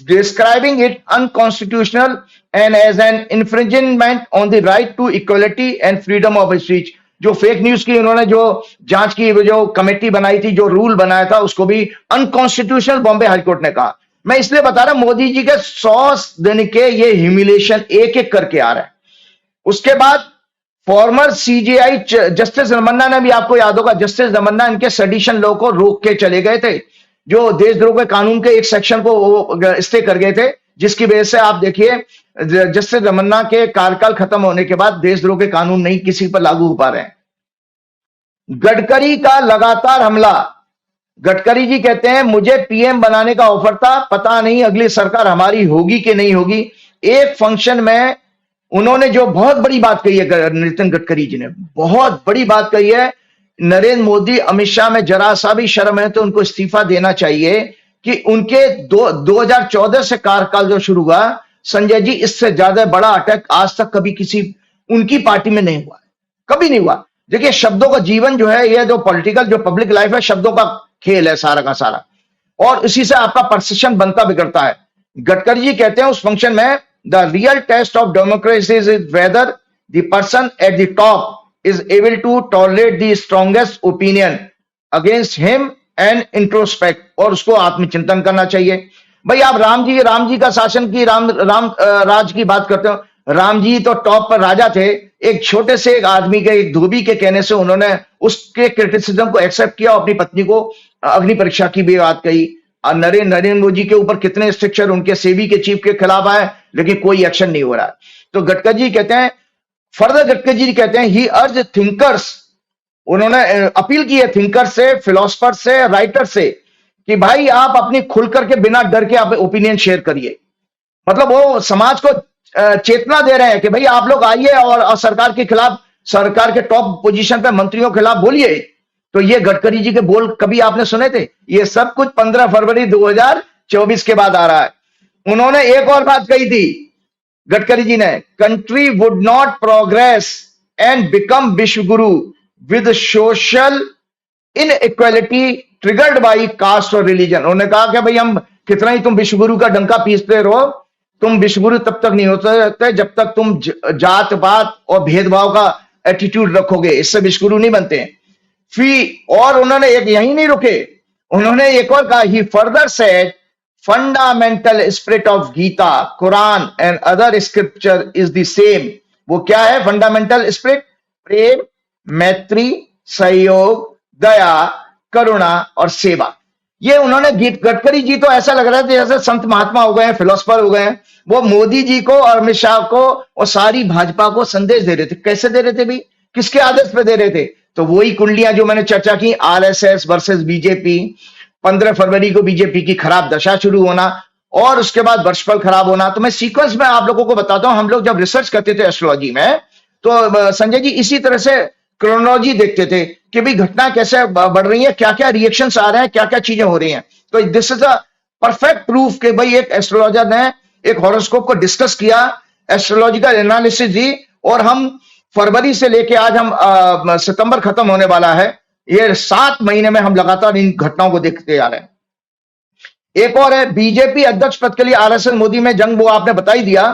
describing it unconstitutional and as an infringement on the right to equality and freedom of speech. जो फेक न्यूज की उन्होंने जो जांच की, जो कमेटी बनाई थी, जो रूल बनाया था, उसको भी अनकॉन्स्टिट्यूशनल बॉम्बे हाईकोर्ट ने कहा। मैं इसलिए बता रहा हूं, मोदी जी के 100 दिन के ये ह्यूमिलेशन एक एक करके आ रहा है। उसके बाद फॉर्मर सीजेआई जस्टिस रमन्ना ने भी, आपको याद होगा, जस्टिस रमन्ना इनके सेडिशन लॉ को रोक के चले गए थे, जो देशद्रोह के कानून के एक सेक्शन को स्टे कर गए थे, जिसकी वजह से आप देखिए जस्टिस रमन्ना के कार्यकाल खत्म होने के बाद देशद्रोह के कानून नहीं किसी पर लागू हो पा रहे हैं। गडकरी का लगातार हमला। गडकरी जी कहते हैं मुझे पीएम बनाने का ऑफर था, पता नहीं अगली सरकार हमारी होगी कि नहीं होगी। एक फंक्शन में उन्होंने जो बहुत बड़ी बात कही है, नितिन गडकरी जी ने बहुत बड़ी बात कही है, नरेंद्र मोदी, अमित शाह में जरा सा भी शर्म है तो उनको इस्तीफा देना चाहिए कि उनके 2014 से कार्यकाल जो शुरू हुआ, संजय जी, इससे ज्यादा बड़ा अटैक आज तक कभी किसी उनकी पार्टी में नहीं हुआ, कभी नहीं हुआ। देखिए, शब्दों का जीवन जो है, ये जो पॉलिटिकल जो पब्लिक लाइफ है, शब्दों का खेल है सारा का सारा, और इसी से आपका परसेप्शन बनता बिगड़ता है। गडकरी जी कहते हैं उस फंक्शन में, the real test of democracy is whether the person at the top is able to tolerate the strongest opinion against him and introspect, और उसको आत्मचिंतन करना चाहिए। भाई, आप राम जी का शासन की राम राज की बात करते हो। राम जी तो टॉप पर राजा थे, एक छोटे से एक आदमी के, एक धोबी के कहने से उन्होंने उसके क्रिटिसिज्म को एक्सेप्ट किया, अपनी पत्नी को अग्नि परीक्षा की भी बात कही। नरेंद्र मोदी के ऊपर कितने स्ट्रिक्चर उनके सेबी के चीफ के खिलाफ आए, लेकिन कोई एक्शन नहीं हो रहा है। तो गडकरी जी कहते हैं, फर्दर गडकरी जी कहते हैं, ही अर्ज थिंकर्स, उन्होंने अपील की है थिंकर से, फिलोसफर से, राइटर से, कि भाई आप अपनी खुल करके बिना डर के आप ओपिनियन शेयर करिए। मतलब वो समाज को चेतना दे रहे हैं कि भाई आप लोग आइए और सरकार के खिलाफ, सरकार के टॉप पोजीशन पे मंत्रियों के खिलाफ बोलिए। तो ये गडकरी जी के बोल कभी आपने सुने थे? ये सब कुछ 15 फरवरी 2024 के बाद आ रहा है। उन्होंने एक और बात कही थी गडकरी जी ने, country would not progress and become vishwa guru with social inequality triggered by caste और रिलीजन। उन्होंने कहा कि भाई हम कितना ही तुम विश्वगुरु का डंका पीसते रहो, तुम विश्वगुरु तब तक नहीं हो सकते जब तक तुम जात पात और भेदभाव का एटीट्यूड रखोगे, इससे विश्वगुरु नहीं बनते हैं। और उन्होंने एक यही नहीं रुके, उन्होंने एक और कहा, he further said fundamental spirit of Gita, Quran and other scripture is the same. वो क्या है फंडामेंटल स्पिरिट? प्रेम, मैत्री, सहयोग, दया, करुणा और सेवा। ये उन्होंने गडकरी जी तो ऐसा लग रहा है जैसे संत महात्मा हो गए हैं, फिलोसफर हो गए हैं। वो मोदी जी को और अमित शाह को और सारी भाजपा को संदेश दे रहे थे। कैसे दे रहे थे भी? किसके आदेश पे दे रहे थे? तो वही कुंडलियां जो मैंने चर्चा की, आरएसएस वर्सेस बीजेपी, 15 फरवरी को बीजेपी की खराब दशा शुरू होना और उसके बाद वर्षफल खराब होना। तो मैं सीक्वेंस में आप लोगों को बताता हूं। हम लोग जब रिसर्च करते थे एस्ट्रोलॉजी में, तो संजय जी इसी तरह से क्रोनोलॉजी देखते थे कि भाई घटना कैसे बढ़ रही है, क्या क्या रिएक्शंस आ रहे हैं, क्या क्या चीजें हो रही हैं। तो this is a perfect proof कि भाई एक एस्ट्रोलॉजर ने एक हॉरोस्कोप को डिस्कस किया, एस्ट्रोलॉजिकल एनालिसिस दी, और हम फरवरी से लेके आज हम सितंबर खत्म होने वाला है, ये 7 महीने में हम लगातार इन घटनाओं को देखते आ रहे हैं। एक और है बीजेपी अध्यक्ष पद के लिए आरएसएस मोदी में जंग, वो आपने बता ही दिया।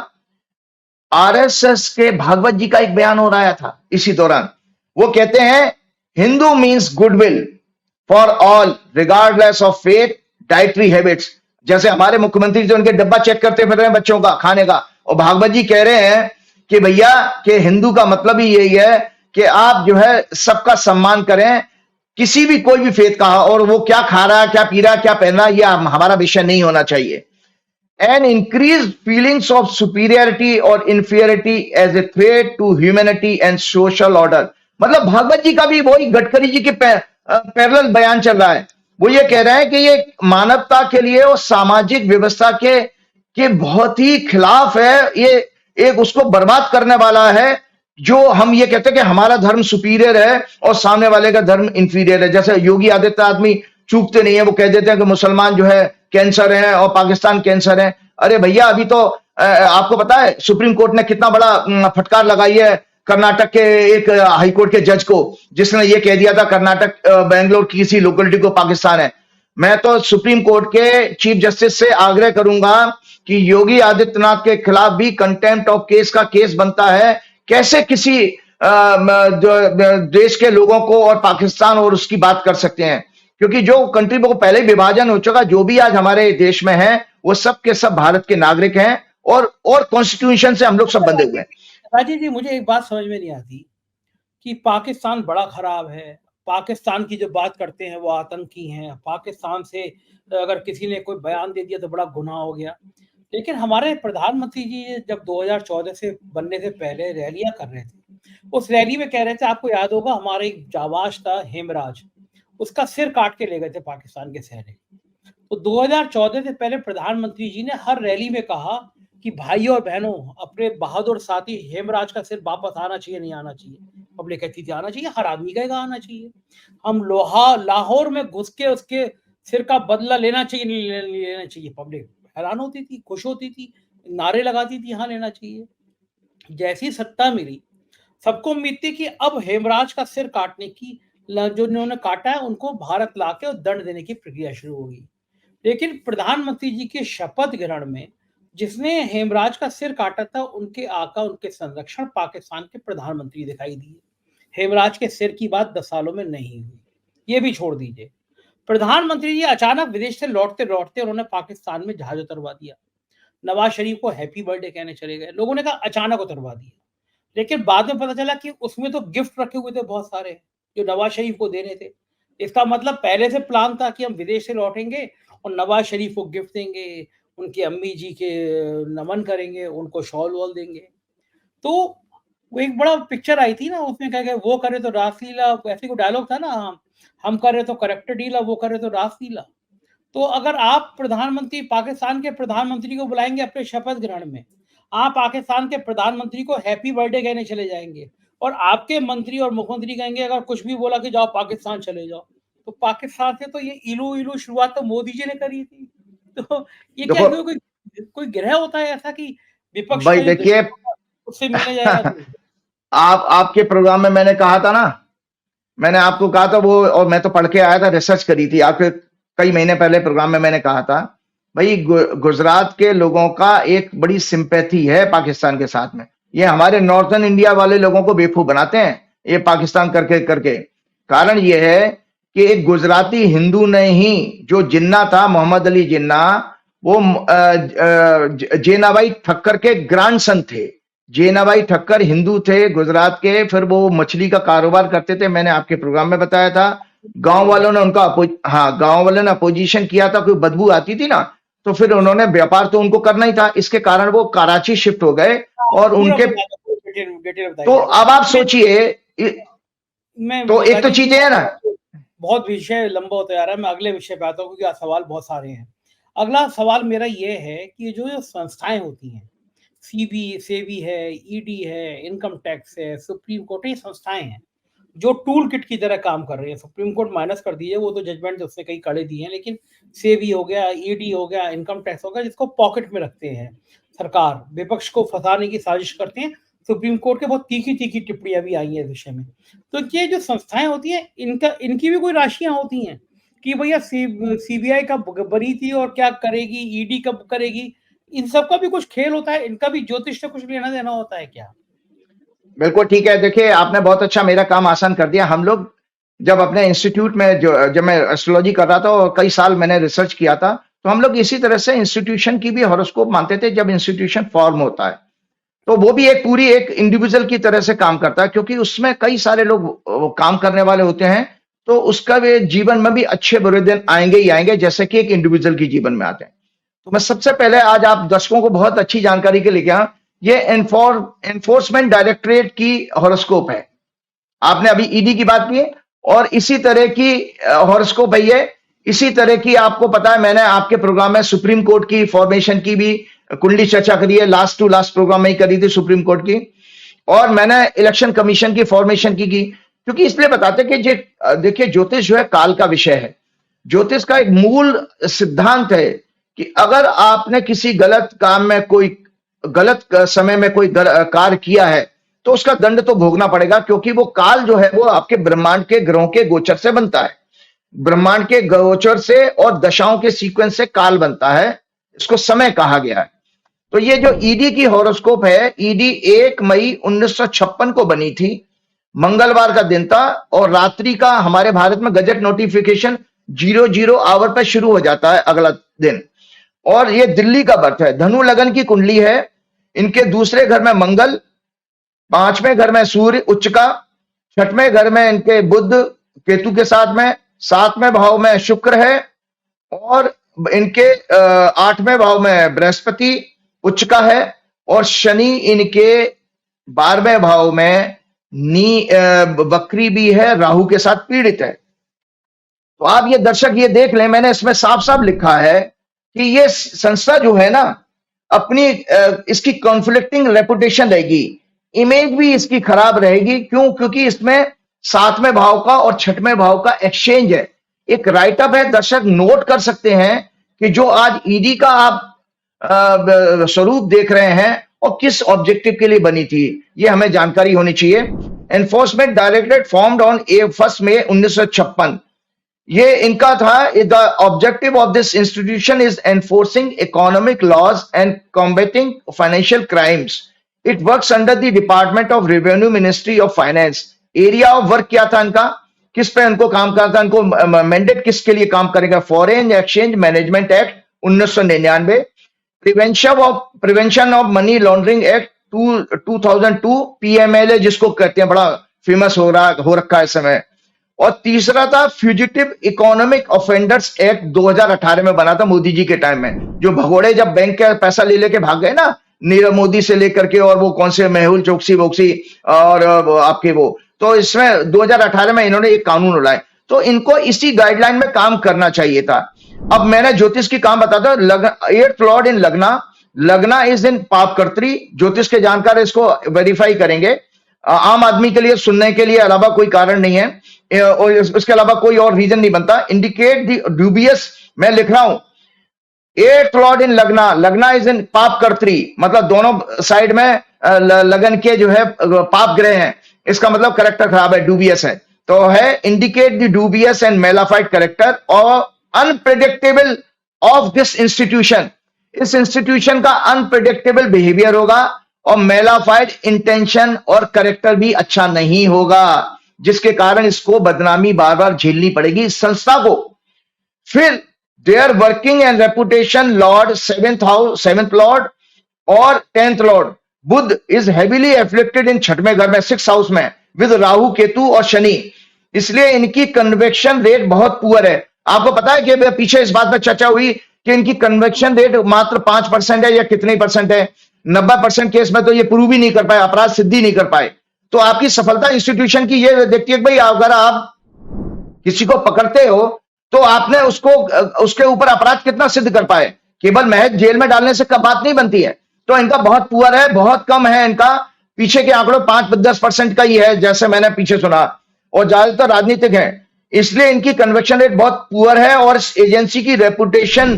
आरएसएस के भागवत जी का एक बयान हो रहा था इसी दौरान। वो कहते हैं Hindu means goodwill for all regardless of faith, dietary habits. जैसे हमारे मुख्यमंत्री जो उनके डब्बा चेक करते फिर रहे हैं बच्चों का खाने का, और भागवत जी कह रहे हैं कि भैया कि हिंदू का मतलब ही यही है कि आप जो है सबका सम्मान करें, किसी भी कोई भी फेथ का, और वो क्या खा रहा है, क्या पी रहा है, क्या पहन रहा है, यह हमारा विषय नहीं होना चाहिए। And increase feelings of superiority और inferiority as a threat to humanity and social order. मतलब भागवत जी का भी वही गडकरी जी के पैरेलल बयान चल रहा है। वो ये कह रहे हैं कि ये मानवता के लिए और सामाजिक व्यवस्था के बहुत ही खिलाफ है, ये एक उसको बर्बाद करने वाला है। जो हम ये कहते हैं कि हमारा धर्म सुपीरियर है और सामने वाले का धर्म इंफीरियर है। जैसे योगी आदित्यनाथ आदमी चूकते नहीं है, वो कह देते हैं कि मुसलमान जो है कैंसर है और पाकिस्तान कैंसर है। अरे भैया अभी तो आपको पता है सुप्रीम कोर्ट ने कितना बड़ा फटकार लगाई है कर्नाटक के एक हाई कोर्ट के जज को, जिसने ये कह दिया था कर्नाटक बेंगलोर की किसी लोकेलिटी को पाकिस्तान है। मैं तो सुप्रीम कोर्ट के चीफ जस्टिस से आग्रह करूंगा कि योगी आदित्यनाथ के खिलाफ भी कंटेम्प्ट ऑफ केस का केस बनता है। कैसे किसी देश के लोगों को और पाकिस्तान और उसकी बात कर सकते हैं? क्योंकि जो कंट्री को पहले विभाजन हो चुका, जो भी आज हमारे देश में है वो सब के सब भारत के नागरिक हैं और कॉन्स्टिट्यूशन से हम लोग सब बंधे हुए हैं। राजीव जी, मुझे एक बात समझ में नहीं आती कि पाकिस्तान बड़ा खराब है, पाकिस्तान की जो बात करते हैं वो आतंकी हैं, पाकिस्तान से अगर किसी ने कोई बयान दे दिया तो बड़ा गुनाह हो गया। लेकिन हमारे प्रधानमंत्री जी जब 2014 से बनने से पहले रैलियां कर रहे थे, उस रैली में कह रहे थे, आपको याद होगा हमारे एक जाबाज था हेमराज, उसका सिर काट के ले गए थे पाकिस्तान के सहरे। तो 2014 से पहले प्रधानमंत्री जी ने हर रैली में कहा कि भाइयों और बहनों, अपने बहादुर साथी हेमराज का सिर वापस आना चाहिए, नहीं आना चाहिए। पब्लिक कहती थी आना चाहिए, हर आदमी का आना चाहिए। हम लाहौर में घुस के उसके सिर का बदला लेना चाहिए, नहीं लेना चाहिए। पब्लिक हैरान होती थी, खुश होती थी, नारे लगाती थी, हाँ लेना चाहिए। जैसी सत्ता मिली, सबको उम्मीद थी कि अब हेमराज का सिर काटने की, जो इन्होंने काटा है उनको भारत लाके और दंड देने की प्रक्रिया शुरू होगी। लेकिन प्रधानमंत्री जी के शपथ ग्रहण में जिसने हेमराज का सिर काटा था, उनके आका, उनके संरक्षण पाकिस्तान के प्रधानमंत्री दिखाई दिए। हेमराज के सिर की बात 10 सालों में नहीं हुई, ये भी छोड़ दीजिए। प्रधानमंत्री जी अचानक विदेश से लौटते लौटते उन्होंने पाकिस्तान में जहाज उतरवा दिया। नवाज शरीफ को हैप्पी बर्थडे कहने चले गए। लोगों ने कहा अचानक उतरवा दिया, लेकिन बाद में पता चला कि उसमें तो गिफ्ट रखे हुए थे बहुत सारे, जो नवाज शरीफ को देने थे। इसका मतलब पहले से प्लान था कि हम विदेश से लौटेंगे और नवाज शरीफ को गिफ्ट देंगे, उनकी अम्मी जी के नमन करेंगे, उनको शॉल वॉल देंगे। तो वो एक बड़ा पिक्चर आई थी ना, उसमें क्या वो करे तो रासलीला, ऐसे कोई डायलॉग था ना, हम करे तो करेक्टर डीला, वो करे तो रासलीला। तो अगर आप प्रधानमंत्री, पाकिस्तान के प्रधानमंत्री को बुलाएंगे अपने शपथ ग्रहण में, आप पाकिस्तान के प्रधानमंत्री को हैप्पी बर्थडे कहने चले जाएंगे, और आपके मंत्री और मुख्यमंत्री कहेंगे अगर कुछ भी बोला कि जाओ पाकिस्तान चले जाओ। तो पाकिस्तान से तो ये इलू इलू शुरुआत तो मोदी जी ने करी थी। तो ये क्या कोई ग्रह होता है ऐसा कि विपक्ष भाई देखिए, उससे मिलने जाएगा? आपके प्रोग्राम में मैंने कहा था ना मैंने आपको कहा था वो, और मैं तो पढ़ के आया था, रिसर्च करी थी आपके कई महीने पहले प्रोग्राम में मैंने कहा था, भाई गुजरात के लोगों का एक बड़ी सिंपैथी है पाकिस्तान के साथ में। ये हमारे नॉर्थर्न इंडिया वाले लोगों को बेवकूफ बनाते हैं ये पाकिस्तान करके करके। कारण ये है कि एक गुजराती हिंदू ने ही, जो जिन्ना था मोहम्मद अली जिन्ना, वो जेनाबाई ठक्कर के ग्रैंडसन थे। जेनाबाई ठक्कर हिंदू थे गुजरात के, फिर वो मछली का कारोबार करते थे, मैंने आपके प्रोग्राम में बताया था। गांव वालों ने उनका गांव वालों ने अपोजिशन किया था, कोई बदबू आती थी ना, तो फिर उन्होंने व्यापार तो उनको करना ही था, इसके कारण वो कराची शिफ्ट हो गए और पूरा उनके। डिटेल तो बताइए। अब आप सोचिए, मैं तो एक तो राजीव चीजें है ना, बहुत विषय लंबा होता जा रहा है, मैं अगले विषय पे आता हूँ क्योंकि आज सवाल बहुत सारे हैं। अगला सवाल मेरा ये है कि जो संस्थाएं होती हैं, सेबी है, ईडी है, इनकम टैक्स है, सुप्रीम कोर्ट, ये संस्थाएं हैं जो टूल किट की तरह काम कर रही है। सुप्रीम कोर्ट माइनस कर दीजिए, वो तो जजमेंट उसने कई कड़े दिए हैं, लेकिन सेबी हो गया, ईडी हो गया, इनकम टैक्स हो गया, जिसको पॉकेट में रखते हैं सरकार, विपक्ष को फंसाने की साजिश करते हैं। सुप्रीम कोर्ट के बहुत तीखी तीखी टिप्पणियां भी आई हैं इस विषय में। तो ये जो संस्थाएं होती हैं, इनकी भी कोई राशियां होती हैं कि भैया सीबीआई कब बनी थी और क्या करेगी, ईडी कब करेगी, इन सब का भी कुछ खेल होता है, इनका भी ज्योतिष से कुछ लेना देना होता है क्या? बिल्कुल ठीक है। देखिए आपने बहुत अच्छा मेरा काम आसान कर दिया। हम लोग जब अपने इंस्टीट्यूट में, जब मैं एस्ट्रोलॉजी कर रहा था और कई साल मैंने रिसर्च किया था, तो हम लोग इसी तरह से इंस्टीट्यूशन की भी हॉरोस्कोप मानते थे। जब इंस्टीट्यूशन फॉर्म होता है तो वो भी एक पूरी एक इंडिविजुअल की तरह से काम करता है, क्योंकि उसमें कई सारे लोग काम करने वाले होते हैं, तो उसका वे जीवन में भी अच्छे बुरे दिन आएंगे ही आएंगे, जैसे कि एक इंडिविजुअल के जीवन में आते हैं। तो मैं सबसे पहले आज आप दर्शकों को बहुत अच्छी जानकारी के लिए क्या, ये एनफोर्समेंट डायरेक्टरेट की हॉरोस्कोप है। आपने अभी ईडी की बात की और इसी तरह की हॉरोस्कोप है ये। इसी तरह की आपको पता है, मैंने आपके प्रोग्राम में सुप्रीम कोर्ट की फॉर्मेशन की भी कुंडली चर्चा करी है, लास्ट टू लास्ट प्रोग्राम में ही करी थी सुप्रीम कोर्ट की, और मैंने इलेक्शन कमीशन की फॉर्मेशन की क्योंकि इसलिए बताते कि देखिए ज्योतिष जो है काल का विषय है। ज्योतिष का एक मूल सिद्धांत है कि अगर आपने किसी गलत काम में, कोई गलत समय में कोई कार्य किया है, तो उसका दंड तो भोगना पड़ेगा, क्योंकि वो काल जो है वो आपके ब्रह्मांड के ग्रहों के गोचर से बनता है। ब्रह्मांड के गोचर से और दशाओं के सीक्वेंस से काल बनता है, इसको समय कहा गया है। तो ये जो ईडी की हॉरोस्कोप है, ईडी 1 मई 1956 को बनी थी, मंगलवार का दिन था, और रात्रि का हमारे भारत में गजट नोटिफिकेशन 00 आवर पर शुरू हो जाता है अगला दिन। और ये दिल्ली का बर्थ है, धनु लगन की कुंडली है। इनके दूसरे घर में मंगल, 5वें घर में सूर्य उच्च का, 6वें घर में इनके बुध केतु के साथ में, 7वें भाव में शुक्र है, और इनके 8वें भाव में बृहस्पति उच्च का है, और शनि इनके 12वें भाव में वक्री भी है, राहु के साथ पीड़ित है। तो आप ये दर्शक ये देख लें, मैंने इसमें साफ साफ लिखा है कि ये संस्था जो है ना, अपनी इसकी कॉन्फ्लिक्टिंग रेपुटेशन रहेगी, इमेज भी इसकी खराब रहेगी। क्यों? क्योंकि इसमें 7वें भाव का और 6वें भाव का एक्सचेंज है। एक राइटअप है, दर्शक नोट कर सकते हैं कि जो आज ईडी का आप स्वरूप देख रहे हैं और किस ऑब्जेक्टिव के लिए बनी थी, ये हमें जानकारी होनी चाहिए। Enforcement directorate formed on 1 May 1956, ये इनका था। The objective of this institution is enforcing economic laws and combating financial crimes. It works under the department of revenue, ministry of finance. Area of work क्या था इनका, किस पे इनको काम करना था, इनको मैंडेट किसके लिए काम करेगा, foreign exchange management act 1999, prevention of money laundering act 2002, PMLA जिसको कहते हैं, बड़ा फेमस हो रखा है इस समय। और तीसरा था फ्यूजिटिव इकोनॉमिक ऑफेंडर्स एक्ट 2018 में बना था मोदी जी के टाइम में। जो भगोड़े जब बैंक का पैसा ले लेके भाग गए ना, नीरव मोदी से लेकर के, और वो कौन से मेहुल चोकसी वोक्सी और आपके वो, तो इसमें 2018 में इन्होंने एक कानून लाए। तो इनको इसी गाइडलाइन में काम करना चाहिए था। अब मैंने ज्योतिष की काम बताता हूं। 8th लॉर्ड इन लग्ना इज इन पापकर्त्री। ज्योतिष के जानकार इसको वेरीफाई करेंगे। आम आदमी के लिए सुनने के लिए अलावा कोई कारण नहीं है, और इसके अलावा कोई और रीजन नहीं बनता। इंडिकेट द ड्यूबियस, मैं लिख रहा हूं 8th लॉर्ड इन लग्ना इज इन पापकर्त्री, मतलब दोनों साइड में लगन के जो है पाप ग्रह हैं, इसका मतलब करेक्टर खराब है, ड्यूबियस है। तो है indicate the dubious and mala fide character और अनप्रेडिक्टेबल ऑफ दिस इंस्टीट्यूशन। इस इंस्टीट्यूशन का अनप्रेडिक्टेबल बिहेवियर होगा और मेलाफाइड इंटेंशन और कैरेक्टर भी अच्छा नहीं होगा, जिसके कारण इसको बदनामी बार बार झेलनी पड़ेगी इस संस्था को। फिर their working and reputation lord seventh lord और 10th lord Budh is heavily afflicted in छठवें घर में 6th हाउस में विद राहु केतु और शनि, इसलिए इनकी कन्वेक्शन रेट बहुत पुअर है। आपको पता है कि पीछे इस बात पर चर्चा हुई कि इनकी कन्वेक्शन रेट मात्र 5% है या कितने परसेंट है। 90% केस में तो ये प्रूव ही नहीं कर पाए, अपराध सिद्धि नहीं कर पाए। तो आपकी सफलता इंस्टीट्यूशन की ये देखती है कि भाई अगर आप किसी को पकड़ते हो तो आपने उसको उसके ऊपर अपराध कितना सिद्ध कर पाए, केवल महज जेल में डालने से कब बात नहीं बनती है। तो इनका बहुत पुअर है, बहुत कम है इनका, पीछे के आंकड़ों 5-10% का ही है जैसे मैंने पीछे सुना, और ज्यादातर राजनीतिक है, इसलिए इनकी कन्वेक्शन रेट बहुत पुअर है। और इस एजेंसी की रेपुटेशन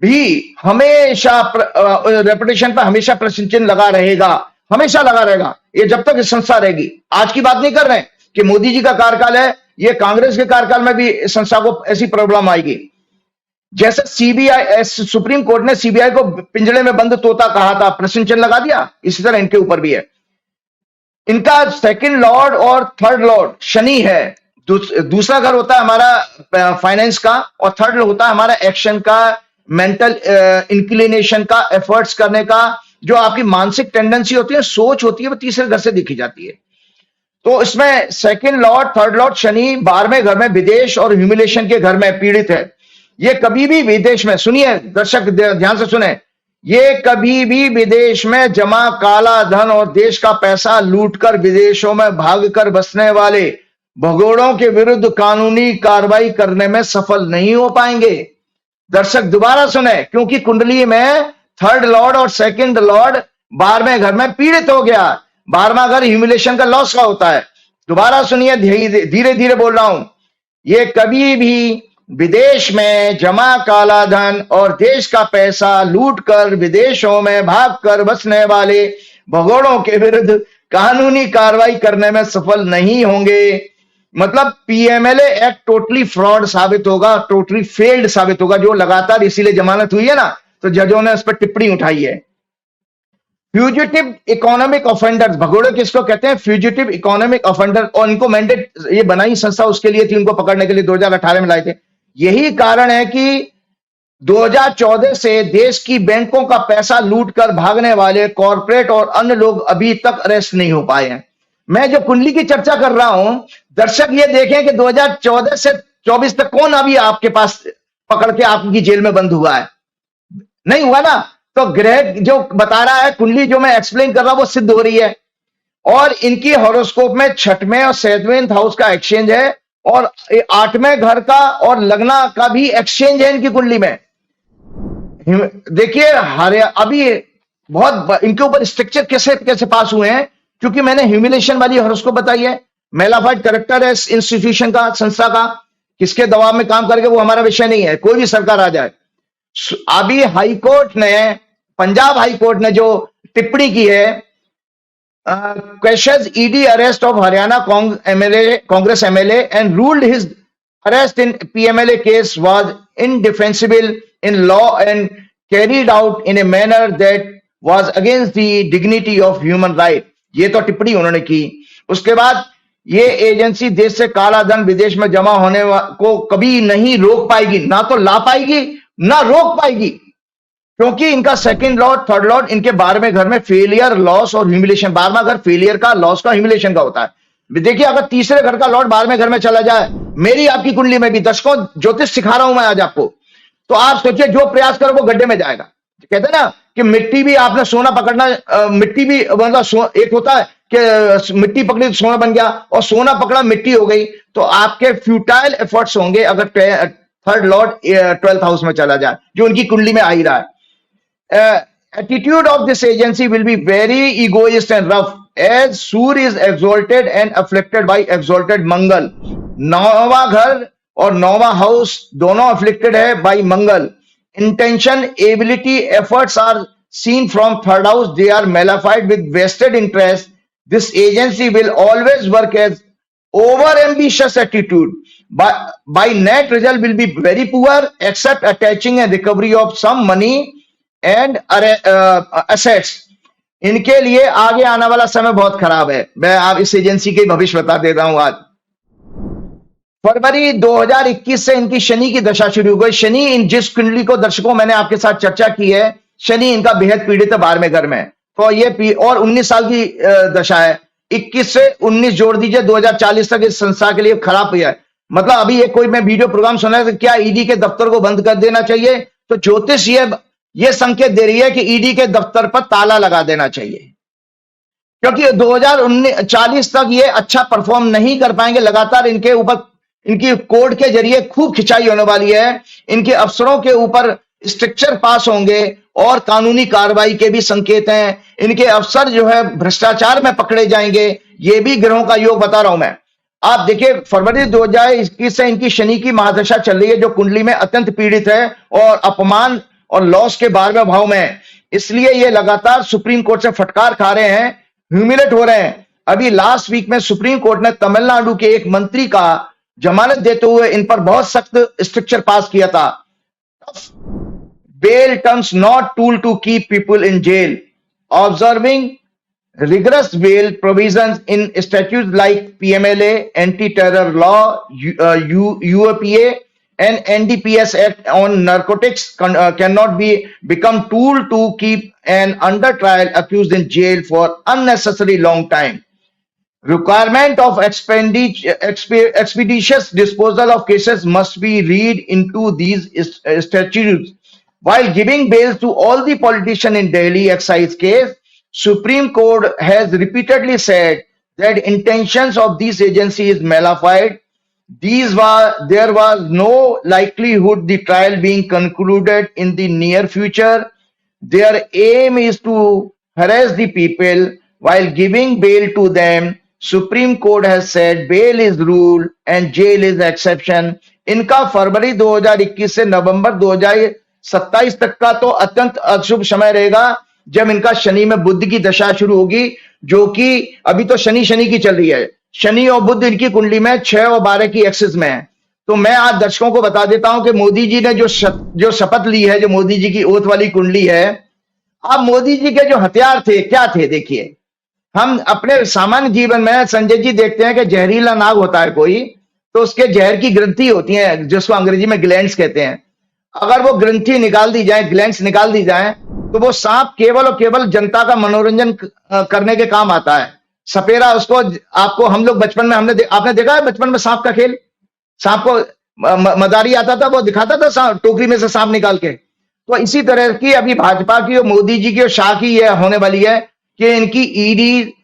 भी हमेशा रेपुटेशन पर हमेशा प्रश्न चिन्ह लगा रहेगा, हमेशा लगा रहेगा, ये जब तक इस संस्था रहेगी। आज की बात नहीं कर रहे हैं कि मोदी जी का कार्यकाल है, ये कांग्रेस के कार्यकाल में भी इस संस्था को ऐसी प्रॉब्लम आएगी। जैसे सीबीआई, सुप्रीम कोर्ट ने सीबीआई को पिंजड़े में बंद तोता कहा था, प्रश्न चिन्ह लगा दिया, इसी तरह इनके ऊपर भी है। इनका 2nd लॉर्ड और 3rd लॉर्ड शनि है। दूसरा घर होता है हमारा फाइनेंस का और 3rd होता है हमारा एक्शन का, मेंटल इंक्लिनेशन का, एफर्ट्स करने का, जो आपकी मानसिक टेंडेंसी होती है, सोच होती है, वो तीसरे घर से देखी जाती है। तो इसमें 2nd Lord 3rd Lord Shani 12वें घर में विदेश और ह्यूमिलेशन के घर में पीड़ित है। ये कभी भी विदेश में, सुनिए दर्शक ध्यान से सुने, ये कभी भी विदेश में जमा काला धन और देश का पैसा लूटकर विदेशों में भागकर बसने वाले भगोड़ों के विरुद्ध कानूनी कार्रवाई करने में सफल नहीं हो पाएंगे। दर्शक दोबारा सुने, क्योंकि कुंडली में 3rd लॉर्ड और 2nd लॉर्ड 12वें घर में पीड़ित हो गया। 12वां घर ह्यूमिलेशन का, लॉस का होता है। दोबारा सुनिए, धीरे धीरे बोल रहा हूं, ये कभी भी विदेश में जमा काला धन और देश का पैसा लूटकर विदेशों में भागकर बसने वाले भगोड़ों के विरुद्ध कानूनी कार्रवाई करने में सफल नहीं होंगे। मतलब पीएमएलए एक्ट टोटली फ्रॉड साबित होगा, टोटली फेल्ड साबित होगा, जो लगातार इसीलिए जमानत हुई है ना, तो जजों ने उस पर टिप्पणी उठाई है। फ्यूजिटिव इकोनॉमिक ऑफेंडर्स, भगोड़े किसको कहते हैं? फ्यूजिटिव इकोनॉमिक ऑफेंडर, और इनको मैंडेट ये बनाई संस्था उसके लिए थी, उनको पकड़ने के लिए 2018 में लाए थे। यही कारण है कि 2014 से देश की बैंकों का पैसा लूटकर भागने वाले कॉर्पोरेट और अन्य लोग अभी तक अरेस्ट नहीं हो पाए हैं। मैं जो कुंडली की चर्चा कर रहा हूं, दर्शक ये देखें कि 2014 से 24 तक कौन अभी आपके पास पकड़ के आपकी जेल में बंद हुआ है? नहीं हुआ ना। तो ग्रह जो बता रहा है, कुंडली जो मैं एक्सप्लेन कर रहा हूं वो सिद्ध हो रही है। और इनकी हॉरोस्कोप में 6वें और 7वें हाउस का एक्सचेंज है और 8वें घर का और लग्ना का भी एक्सचेंज है इनकी कुंडली में। देखिए अभी बहुत इनके ऊपर स्ट्रक्चर कैसे कैसे पास हुए हैं, क्योंकि मैंने ह्यूमिलेशन वाली हॉरोस्कोप बताई है। मेलाफाइड कैरेक्टर है इंस्टीट्यूशन का, संस्था का, किसके दबाव में काम करके वो हमारा विषय नहीं है, कोई भी सरकार आ जाए। अभी हाईकोर्ट ने, पंजाब हाईकोर्ट ने जो टिप्पणी की है, questions ED arrest of Haryana Congress MLA and ruled his arrest in PMLA case was indefensible in law and carried out in a manner that was against the dignity of human right। ये तो टिप्पणी उन्होंने की। उसके बाद ये agency देश से काला धन विदेश में जमा होने को कभी नहीं रोक पाएगी, ना तो ला पाएगी ना रोक पाएगी, क्योंकि इनका 2nd लॉर्ड 3rd लॉर्ड इनके 12वें घर में फेलियर, लॉस और ह्यूमिलेशन। 12वां घर फेलियर का, लॉस का, ह्यूमिलेशन का होता है। देखिए अगर तीसरे घर का लॉर्ड 12वें घर में चला जाए, मेरी आपकी कुंडली में भी, दर्शकों ज्योतिष सिखा रहा हूं मैं आज आपको, तो आप सोचिए जो प्रयास करो वो गड्ढे में जाएगा। कहते हैं ना कि मिट्टी भी आपने सोना पकड़ना, मिट्टी भी मतलब एक होता है कि मिट्टी पकड़ी तो सोना बन गया, और सोना पकड़ा मिट्टी हो गई। तो आपके फ्यूटाइल एफर्ट्स होंगे अगर 3rd लॉर्ड 12th हाउस में चला जाए, जो उनकी कुंडली में आ ही रहा है। Attitude of this agency will be very egoist and rough as Surya is exalted and afflicted by exalted Mangal। 9वां घर और 9वां हाउस दोनों afflicted है by Mangal। Intention, ability, efforts are seen from 3rd house, they are malefied with vested interest। This agency will always work as over ambitious attitude. By net result will be very poor except attaching a recovery of some money and assets. इनके लिए आगे आने वाला समय बहुत खराब है। मैं आप इस एजेंसी के भविष्य बता दे रहा हूं। आज फरवरी 2021 से इनकी शनि की दशा शुरू हो गई। शनि इन जिस कुंडली को दर्शकों मैंने आपके साथ चर्चा की है, शनि इनका बेहद पीड़ित है 12वें घर में। तो ये और 19 साल की दशा है। 21 से 19 जोड़ दीजिए, 2040 तक इस संस्था के लिए खराब हुआ है। मतलब अभी ये कोई मैं वीडियो प्रोग्राम सुना है कि क्या ईडी के दफ्तर को बंद कर देना चाहिए, तो ज्योतिष ये संकेत दे रही है कि ईडी के दफ्तर पर ताला लगा देना चाहिए, क्योंकि 2040 तक ये अच्छा परफॉर्म नहीं कर पाएंगे। लगातार इनके ऊपर इनकी कोर्ट के जरिए खूब खिंचाई होने वाली है। इनके अफसरों के ऊपर स्ट्रक्चर पास होंगे और कानूनी कार्रवाई के भी संकेत हैं। इनके अफसर जो है भ्रष्टाचार में पकड़े जाएंगे, ये भी ग्रहों का योग बता रहा हूं मैं। आप देखिए फरवरी 2021 से इनकी शनि की महादशा चल रही है, जो कुंडली में अत्यंत पीड़ित है और अपमान और लॉस के 12वें भाव में है। इसलिए ये लगातार सुप्रीम कोर्ट से फटकार खा रहे हैं, ह्यूमिलेट हो रहे हैं। अभी लास्ट वीक में सुप्रीम कोर्ट ने तमिलनाडु के एक मंत्री का जमानत देते हुए इन पर बहुत सख्त स्ट्रक्चर पास किया था। Bail terms not tool to keep people in jail, observing rigorous bail provisions in statutes like PMLA, anti-terror law, UAPA, and NDPS Act on narcotics cannot become tool to keep an under trial accused in jail for unnecessary long time. Requirement of expeditious disposal of cases must be read into these statutes. While giving bail to all the politicians in Delhi excise case, Supreme Court has repeatedly said that intentions of this agency is malified. There was no likelihood the trial being concluded in the near future. Their aim is to harass the people while giving bail to them. Supreme Court has said bail is rule and jail is exception. इनका फरवरी 2021 से नवंबर 2027 तक का तो अत्यंत अशुभ समय रहेगा, जब इनका शनि में बुध की दशा शुरू होगी, जो कि अभी तो शनि की चल रही है। शनि और बुध इनकी कुंडली में 6 और 12 की एक्सिस में है। तो मैं आज दर्शकों को बता देता हूं कि मोदी जी ने जो शपथ ली है, जो मोदी जी की ओथ वाली कुंडली है, अब मोदी जी के जो हथियार थे क्या थे देखिए। हम अपने सामान्य जीवन में संजय जी देखते हैं कि जहरीला नाग होता है कोई, तो उसके जहर की ग्रंथि होती है, जिसको अंग्रेजी में ग्लैंड्स कहते हैं। अगर वो ग्रंथि निकाल दी जाए, ग्लैंड्स निकाल दी जाए, तो वो सांप केवल और केवल जनता का मनोरंजन करने के काम आता है। सपेरा उसको आपको हम लोग बचपन में आपने देखा है बचपन में सांप का खेल। सांप को मदारी आता था, वो दिखाता था टोकरी में से सांप निकाल के। तो इसी तरह की अभी भाजपा की और मोदी जी की और शाह की यह होने वाली है कि इनकी ईडी,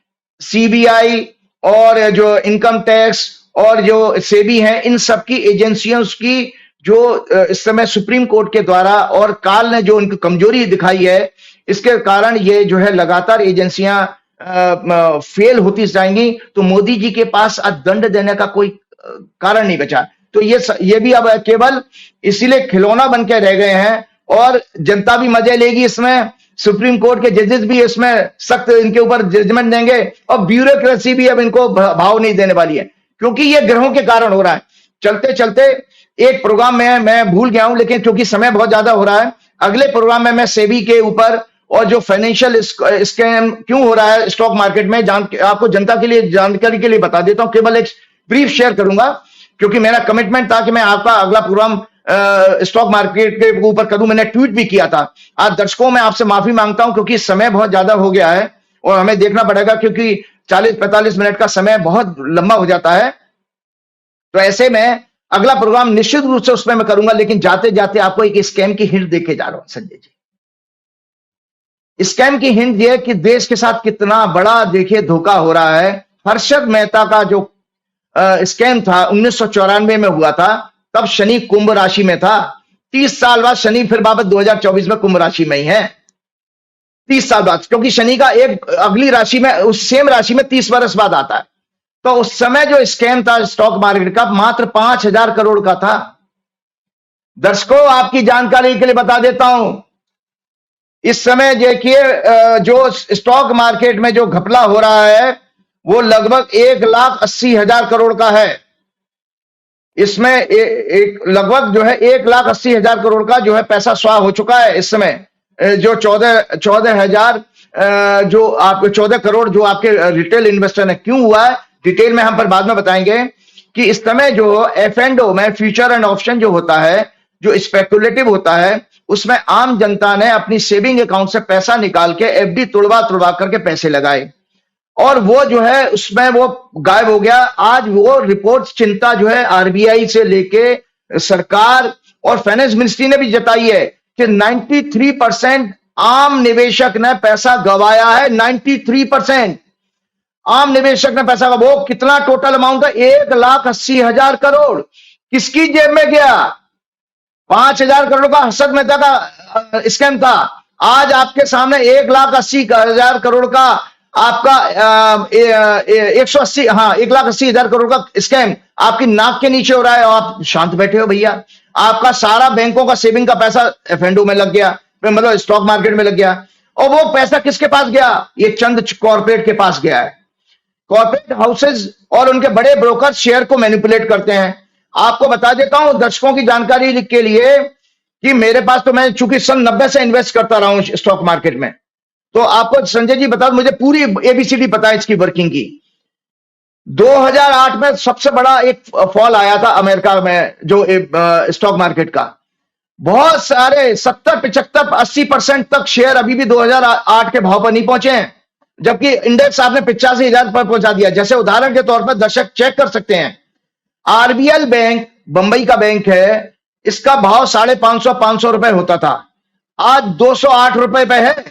सीबीआई और जो इनकम टैक्स और जो सेबी हैं, इन सबकी एजेंसियों की जो इस समय सुप्रीम कोर्ट के द्वारा और काल ने जो इनको कमजोरी दिखाई है, इसके कारण ये जो है लगातार एजेंसियां फेल होती जाएंगी। तो मोदी जी के पास आज दंड देने का कोई कारण नहीं बचा। तो ये भी अब केवल इसीलिए खिलौना बन के रह गए हैं और जनता भी मजे लेगी इसमें। सुप्रीम कोर्ट के जजेस भी इसमें सख्त इनके ऊपर जजमेंट देंगे और ब्यूरोक्रेसी भी अब इनको भाव नहीं देने वाली है, क्योंकि ये ग्रहों के कारण हो रहा है। चलते चलते एक प्रोग्राम में मैं भूल गया हूं, लेकिन क्योंकि समय बहुत ज्यादा हो रहा है, अगले प्रोग्राम में मैं सेबी के ऊपर और जो फाइनेंशियल स्कैम क्यों हो रहा है स्टॉक मार्केट में आपको जनता के लिए जानकारी के लिए बता देता हूं। केवल एक ब्रीफ शेयर करूंगा, क्योंकि मेरा कमिटमेंट था कि मैं आपका अगला प्रोग्राम स्टॉक मार्केट के ऊपर करूं। मैंने ट्वीट भी किया था। आज दर्शकों मैं आपसे माफी मांगता हूं, क्योंकि समय बहुत ज्यादा हो गया है और हमें देखना पड़ेगा, क्योंकि 40-45 मिनट का समय बहुत लंबा हो जाता है। तो ऐसे में अगला प्रोग्राम निश्चित रूप से उसमें मैं करूंगा, लेकिन जाते जाते आपको एक स्कैम की हिंट देके जा रहा हूं संजय जी। स्कैम की हिंट यह कि देश के साथ कितना बड़ा देखिए धोखा हो रहा है। हर्षद मेहता का जो स्कैम था 1994 में हुआ था, तब शनि कुंभ राशि में था। 30 साल बाद शनि फिर वापस 2024 में कुंभ राशि में ही है। 30 साल बाद, क्योंकि शनि का एक अगली राशि में, उस सेम राशि में 30 वर्ष बाद आता है। तो उस समय जो स्कैम था स्टॉक मार्केट का मात्र 5,000 करोड़ का था। दर्शकों आपकी जानकारी के लिए बता देता हूं, इस समय देखिए जो स्टॉक मार्केट में जो घपला हो रहा है वो लगभग 1,80,000 करोड़ का है। इसमें एक लगभग जो है 1,80,000 करोड़ का जो है पैसा स्वाह हो चुका है इस समय। जो 14,000 जो आप 14 करोड़ जो आपके रिटेल इन्वेस्टर है, क्यों हुआ है डिटेल में हम पर बाद में बताएंगे कि इस समय जो F&O में फ्यूचर एंड ऑप्शन जो होता है, जो स्पेकुलेटिव होता है, उसमें आम जनता ने अपनी सेविंग अकाउंट से पैसा निकाल के एफडी तुड़वा तुड़वा करके पैसे लगाए और वो जो है उसमें वो गायब हो गया। आज वो रिपोर्ट चिंता जो है आरबीआई से लेके सरकार और फाइनेंस मिनिस्ट्री ने भी जताई है कि 93% आम निवेशक ने पैसा गवाया है। 93% आम निवेशक ने पैसा गवाया। वो कितना टोटल अमाउंट है? 1,80,000 करोड़। किसकी जेब में गया? 5,000 करोड़ का हर्षद मेहता का स्कैम था। आज आपके सामने 1,80,000 करोड़ का आपका 1,80,000 करोड़ का स्कैम आपकी नाक के नीचे हो रहा है और आप शांत बैठे हो। भैया आपका सारा बैंकों का सेविंग का पैसा F&O में लग गया, मतलब स्टॉक मार्केट में लग गया। और वो पैसा किसके पास गया? ये चंद कॉर्पोरेट के पास गया है। कॉर्पोरेट हाउसेज और उनके बड़े ब्रोकर शेयर को मैनिपुलेट करते हैं। आपको बता देता हूं दर्शकों की जानकारी के लिए कि मेरे पास तो मैं चूंकि सन 90 से इन्वेस्ट करता रहा हूं स्टॉक मार्केट में, तो आपको संजय जी बता, मुझे पूरी एबीसीडी पता है इसकी वर्किंग की। 2008 में सबसे बड़ा एक फॉल आया था अमेरिका में जो स्टॉक मार्केट का। बहुत सारे 70, 75, 80% तक शेयर अभी भी 2008 के भाव पर नहीं पहुंचे हैं, जबकि इंडेक्स आपने 85,000 पर पहुंचा दिया। जैसे उदाहरण के तौर पर दर्शक चेक कर सकते हैं, आरबीएल बैंक बंबई का बैंक है, इसका भाव 550, 500 रुपए होता था, आज 208 रुपए पे है,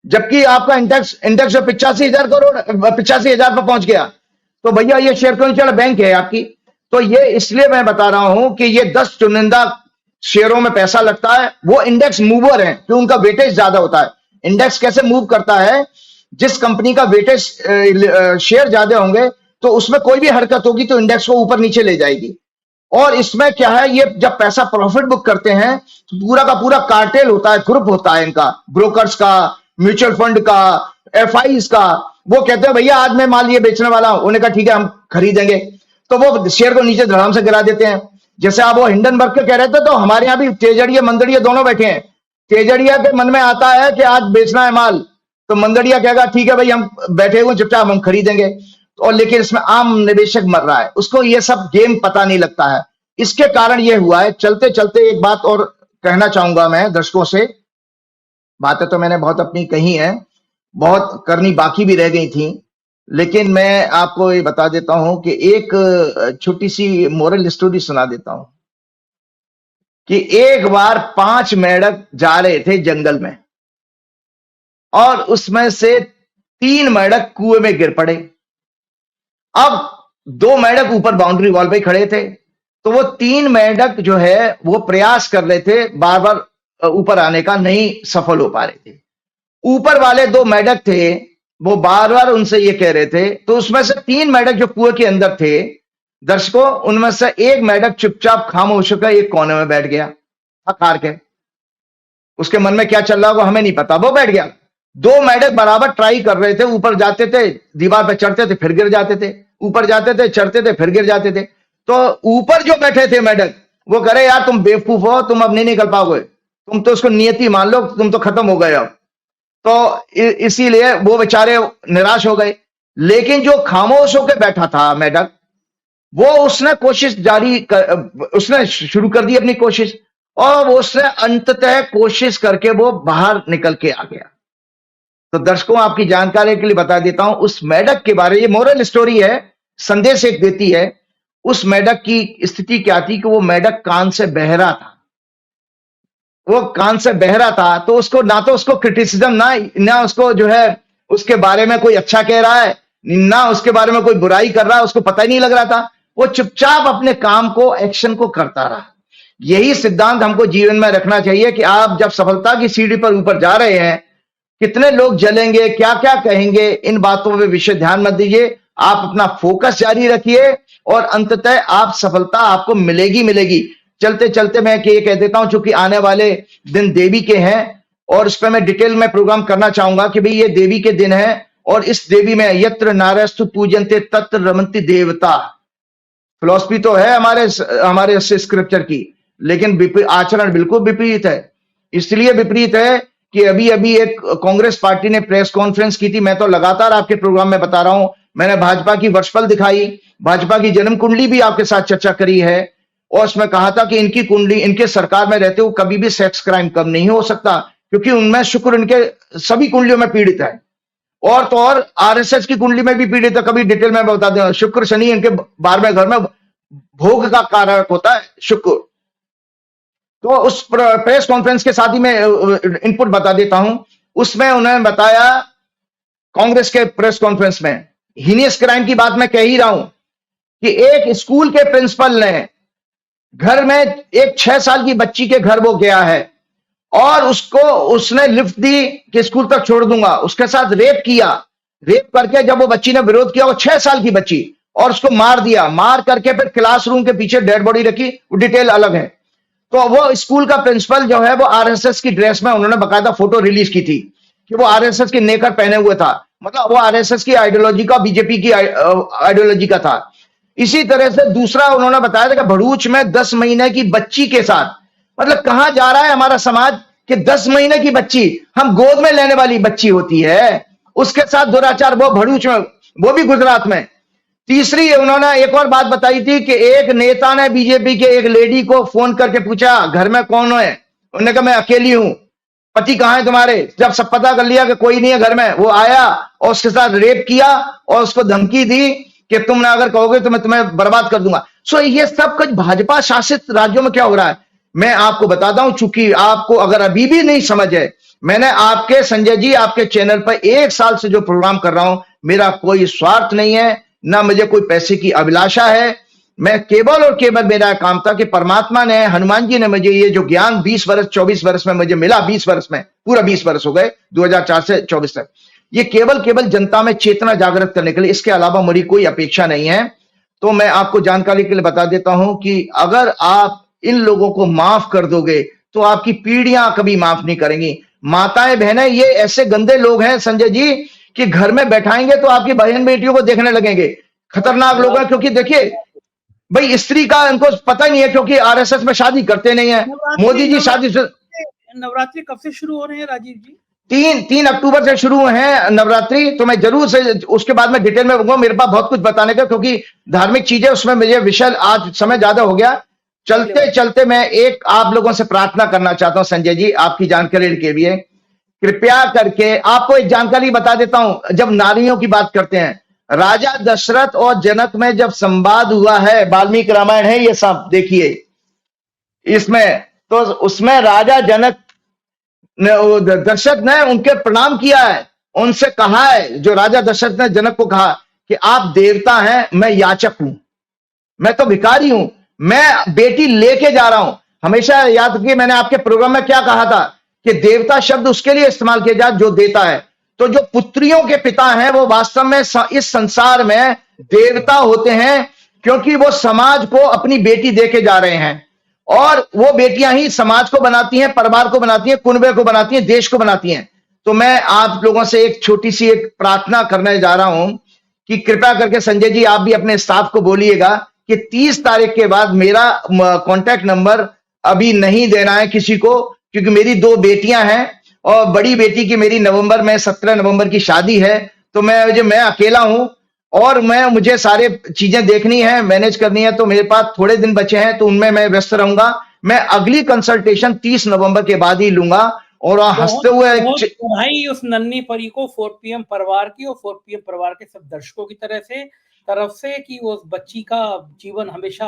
जबकि आपका इंडेक्स जो 85,000 करोड़ 85,000 पर पहुंच गया। तो भैया ये शेयर क्यों चढ़ा? बैंक है आपकी। तो ये इसलिए मैं बता रहा हूं कि ये 10 चुनिंदा शेयरों में पैसा लगता है, वो इंडेक्स मूवर है क्योंकि उनका वेटेज ज्यादा होता है। इंडेक्स कैसे मूव करता है? जिस कंपनी का वेटेज शेयर ज्यादा होंगे तो उसमें कोई भी हरकत होगी तो इंडेक्स को ऊपर नीचे ले जाएगी। और इसमें क्या है, ये जब पैसा प्रॉफिट बुक करते हैं तो पूरा का पूरा कार्टेल होता है, ग्रुप होता है इनका, ब्रोकर्स का, म्यूचुअल फंड का, एफआईज का। वो कहते हैं भैया आज मैं माल ये बेचने वाला हूं, उन्हें कहा ठीक है हम खरीदेंगे, तो वो शेयर को नीचे धड़ाम से गिरा देते हैं। जैसे आप वो हिंडनबर्ग के कह रहे थे, तो हमारे यहां भी तेजड़िया मंदड़िया दोनों बैठे हैं। तेजड़िया के मन में आता है कि आज बेचना है माल, तो मंदड़िया कहेगा ठीक है भाई हम बैठे हुए चुपचाप हम खरीदेंगे। और लेकिन इसमें आम निवेशक मर रहा है, उसको ये सब गेम पता नहीं लगता है। इसके कारण ये हुआ है। चलते चलते एक बात और कहना चाहूंगा मैं दर्शकों से। बातें तो मैंने बहुत अपनी कही है, बहुत करनी बाकी भी रह गई थी, लेकिन मैं आपको ये बता देता हूं कि एक छोटी सी मोरल स्टोरी सुना देता हूं कि एक बार 5 मेंढक जा रहे थे जंगल में और उसमें से 3 मेंढक कुएं में गिर पड़े। अब 2 मेंढक ऊपर बाउंड्री वॉल पे खड़े थे, तो वो 3 मेंढक जो है वो प्रयास कर रहे थे, बार बार ऊपर आने का, नहीं सफल हो पा रहे थे। ऊपर वाले 2 मेंढक थे, वो बार बार उनसे ये कह रहे थे, तो उसमें से 3 मेंढक जो कुएं के अंदर थे, दर्शकों उनमें से एक मेंढक चुपचाप खामोश होकर एक कोने में बैठ गया, थक हार के। उसके मन में क्या चल रहा है वो हमें नहीं पता, वो बैठ गया। 2 मेंढक बराबर ट्राई कर रहे थे, ऊपर जाते थे, दीवार पर चढ़ते थे, फिर गिर जाते थे, ऊपर जाते थे, चढ़ते थे, फिर गिर जाते थे। तो ऊपर जो बैठे थे मेंढक, वो कह रहे यार तुम बेवकूफ हो, तुम अब नहीं निकल पाओगे, तुम तो उसको नियति मान लो, तुम तो खत्म हो गए अब। तो इसीलिए वो बेचारे निराश हो गए। लेकिन जो खामोश होकर बैठा था मेंढक, वो उसने उसने शुरू कर दी अपनी कोशिश, और उसने अंततः कोशिश करके वो बाहर निकल के आ गया। तो दर्शकों आपकी जानकारी के लिए बता देता हूं उस मेंढक के बारे में। ये मोरल स्टोरी है, संदेश एक देती है। उस मेंढक की स्थिति क्या थी कि वो मेंढक कान से बहरा था। वो कान से बहरा था, तो उसको ना तो उसको क्रिटिसिज्म ना उसको जो है उसके बारे में कोई अच्छा कह रहा है, ना उसके बारे में कोई बुराई कर रहा है, उसको पता ही नहीं लग रहा था। वो चुपचाप अपने काम को, एक्शन को करता रहा। यही सिद्धांत हमको जीवन में रखना चाहिए कि आप जब सफलता की सीढ़ी पर ऊपर जा रहे हैं, कितने लोग जलेंगे, क्या क्या कहेंगे, इन बातों पे विशेष ध्यान मत दीजिए। आप अपना फोकस जारी रखिए और अंततः आप सफलता आपको मिलेगी। चलते चलते मैं ये कह देता हूं, चूंकि आने वाले दिन देवी के हैं और उस पर मैं डिटेल में प्रोग्राम करना चाहूंगा कि भाई ये देवी के दिन है और इस देवी में यत्र नारस्तु पूजन्ते तत्र रमन्ति देवता। फिलॉसफी तो है हमारे स्क्रिप्चर की, लेकिन आचरण बिल्कुल विपरीत है। इसलिए विपरीत है कि अभी अभी एक कांग्रेस पार्टी ने प्रेस कॉन्फ्रेंस की थी। मैं तो लगातार आपके प्रोग्राम में बता रहा हूं, मैंने भाजपा की वर्षफल दिखाई, भाजपा की जन्म कुंडली भी आपके साथ चर्चा करी है, और उसमें कहा था कि इनकी कुंडली, इनके सरकार में रहते हुए कभी भी सेक्स क्राइम कम नहीं हो सकता, क्योंकि उनमें शुक्र इनके सभी कुंडलियों में पीड़ित है। और तो और आरएसएस की कुंडली में भी पीड़ित है। कभी डिटेल में बता दें, शुक्र शनि इनके 12वें घर में भोग का कारक होता है शुक्र। तो उस प्रेस कॉन्फ्रेंस के साथ ही मैं इनपुट बता देता हूं। उसमें उन्होंने बताया, कांग्रेस के प्रेस कॉन्फ्रेंस में, हीनियस क्राइम की बात मैं कह ही रहा हूं कि एक स्कूल के प्रिंसिपल ने घर में एक 6 साल की बच्ची के घर वो गया है और उसने लिफ्ट दी कि स्कूल तक छोड़ दूंगा, उसके साथ रेप किया। रेप करके जब वो बच्ची ने विरोध किया, वो 6 साल की बच्ची, और उसको मार दिया। मार करके फिर क्लासरूम के पीछे डेड बॉडी रखी, वो डिटेल अलग है। तो वो स्कूल का प्रिंसिपल जो है वो आरएसएस की ड्रेस में, उन्होंने बकायदा फोटो रिलीज की थी कि वो आरएसएस की नेकर पहने हुए था, मतलब वो आरएसएस की आइडियोलॉजी का, बीजेपी की आइडियोलॉजी का था। इसी तरह से दूसरा उन्होंने बताया था कि भरूच में 10 महीने की बच्ची के साथ, मतलब कहां जा रहा है हमारा समाज कि 10 महीने की बच्ची, हम गोद में लेने वाली बच्ची होती है, उसके साथ दुराचार, वो भरूच में, वो भी गुजरात में। तीसरी उन्होंने एक और बात बताई थी कि एक नेता ने बीजेपी के एक लेडी को फोन करके पूछा घर में कौन है, उन्होंने कहा मैं अकेली हूं, पति कहां है तुम्हारे। जब सब पता कर लिया कि कोई नहीं है घर में, वो आया और उसके साथ रेप किया और उसको धमकी दी कि तुम ना अगर कहोगे तो मैं तुम्हें बर्बाद कर दूंगा। सो ये सब कुछ भाजपा शासित राज्यों में क्या हो रहा है, मैं आपको बताता हूं। चूंकि आपको अगर अभी भी नहीं समझ है, मैंने आपके संजय जी आपके चैनल पर 1 साल से जो प्रोग्राम कर रहा हूं, मेरा कोई स्वार्थ नहीं है, ना मुझे कोई पैसे की अभिलाषा है। मैं केवल और केवल मेरा काम था कि परमात्मा ने, हनुमान जी ने मुझे ये जो ज्ञान 20 वर्ष 24 वर्ष में मुझे मिला, 20 वर्ष में, पूरा 20 वर्ष हो गए 2004 से 24 तक, ये केवल जनता में चेतना जागृत करने के लिए, इसके अलावा मेरी कोई अपेक्षा नहीं है। तो मैं आपको जानकारी के लिए बता देता हूं कि अगर आप इन लोगों को माफ कर दोगे तो आपकी पीढ़ियां कभी माफ नहीं करेंगी। माताएं बहनें ये ऐसे गंदे लोग हैं संजय जी कि घर में बैठाएंगे तो आपकी बहन बेटियों को देखने लगेंगे। खतरनाक लोग हैं, क्योंकि देखिए भाई स्त्री का इनको पता ही नहीं है, क्योंकि आरएसएस में शादी करते नहीं है। मोदी जी शादी से, नवरात्रि कब से शुरू हो रहे हैं राजीव जी? 3 अक्टूबर से शुरू हैं नवरात्रि। तो मैं जरूर से उसके बाद में डिटेल में बताऊंगा, मेरे पास बहुत कुछ बताने का, क्योंकि धार्मिक चीजें उसमें मुझे विषय, आज समय ज्यादा हो गया। चलते चलते मैं एक आप लोगों से प्रार्थना करना चाहता हूं संजय जी, आपकी जानकारी के लिए, कृपया करके आपको एक जानकारी बता देता हूं। जब नारियों की बात करते हैं, राजा दशरथ और जनक में जब संवाद हुआ है, वाल्मीकि रामायण है ये सब, देखिए इसमें, तो उसमें राजा जनक दशरथ ने उनके प्रणाम किया है, उनसे कहा है, जो राजा दशरथ ने जनक को कहा कि आप देवता हैं, मैं याचक हूं, मैं तो भिखारी हूं, मैं बेटी लेके जा रहा हूं। हमेशा याद रखिए मैंने आपके प्रोग्राम में क्या कहा था कि देवता शब्द उसके लिए इस्तेमाल किया जाए जो देता है। तो जो पुत्रियों के पिता हैं वो वास्तव में इस संसार में देवता होते हैं, क्योंकि वो समाज को अपनी बेटी देके जा रहे हैं, और वो बेटियां ही समाज को बनाती हैं, परिवार को बनाती हैं, कुनबे को बनाती हैं, देश को बनाती हैं। तो मैं आप लोगों से एक छोटी सी एक प्रार्थना करने जा रहा हूं कि कृपया करके संजय जी आप भी अपने स्टाफ को बोलिएगा कि 30 तारीख के बाद मेरा कॉन्टैक्ट नंबर अभी नहीं देना है किसी को, क्योंकि मेरी 2 बेटियां हैं और बड़ी बेटी की मेरी नवंबर में 17 नवंबर की शादी है। तो मैं अकेला हूं और मुझे सारे चीजें देखनी है, मैनेज करनी है, तो मेरे पास थोड़े दिन बचे हैं, तो उनमें मैं व्यस्त रहूंगा। मैं अगली कंसल्टेशन 30 नवंबर के बाद ही लूंगा। और हंसते हुए भाई उस नन्ही परी को 4 PM परिवार की और 4 PM परिवार के सब दर्शकों की तरफ से कि उस बच्ची का जीवन हमेशा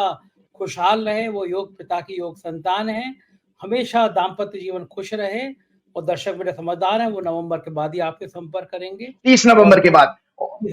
खुशहाल रहे, वो योग पिता की योग संतान है, हमेशा दाम्पत्य जीवन खुश रहे। और दर्शक मेरे समझदार हैं, वो नवंबर के बाद ही आपके संपर्क करेंगे, 30 नवंबर के बाद।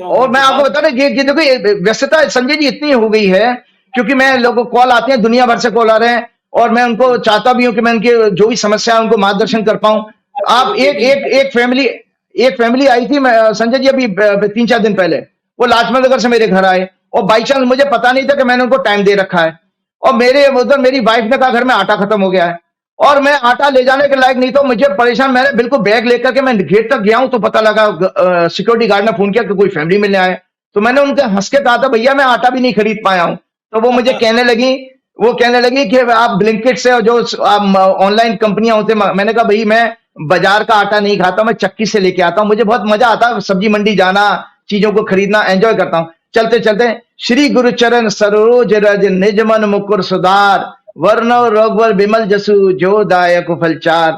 और मैं आपको बता रहा कि देखो व्यस्तता संजय जी इतनी हो गई है, क्योंकि मैं लोगों को कॉल आते हैं, दुनिया भर से कॉल आ रहे हैं, और मैं उनको चाहता भी हूं कि मैं उनके जो भी समस्या है उनको मार्गदर्शन कर पाऊं। आप एक फैमिली आई थी संजय जी अभी 3-4 दिन पहले, वो लाजपत नगर से मेरे घर आए, और बाई चांस मुझे पता नहीं था कि मैंने उनको टाइम दे रखा है, और मेरी वाइफ ने कहा घर में आटा खत्म हो गया है, और मैं आटा ले जाने के लायक नहीं था, मुझे परेशान, मैंने बिल्कुल बैग लेकर के मैं गेट तक गया हूं, तो पता लगा सिक्योरिटी गार्ड ने फोन किया कि कोई फैमिली मिलने आए। तो मैंने उनके हंस के कहा था भैया मैं आटा भी नहीं खरीद पाया हूं। तो वो कहने लगी कि आप ब्लिंकिट से जो ऑनलाइन कंपनियां होते, मैंने कहा भाई मैं बाजार का आटा नहीं खाता, मैं चक्की से लेके आता हूं, मुझे बहुत मजा आता है सब्जी मंडी जाना, चीजों को खरीदना एंजॉय करता हूं। चलते चलते श्री गुरु चरण सरोज रज निज मन मुकुर सुधार, वर्णव रघुवर बिमल जसु जो दायक फलचार,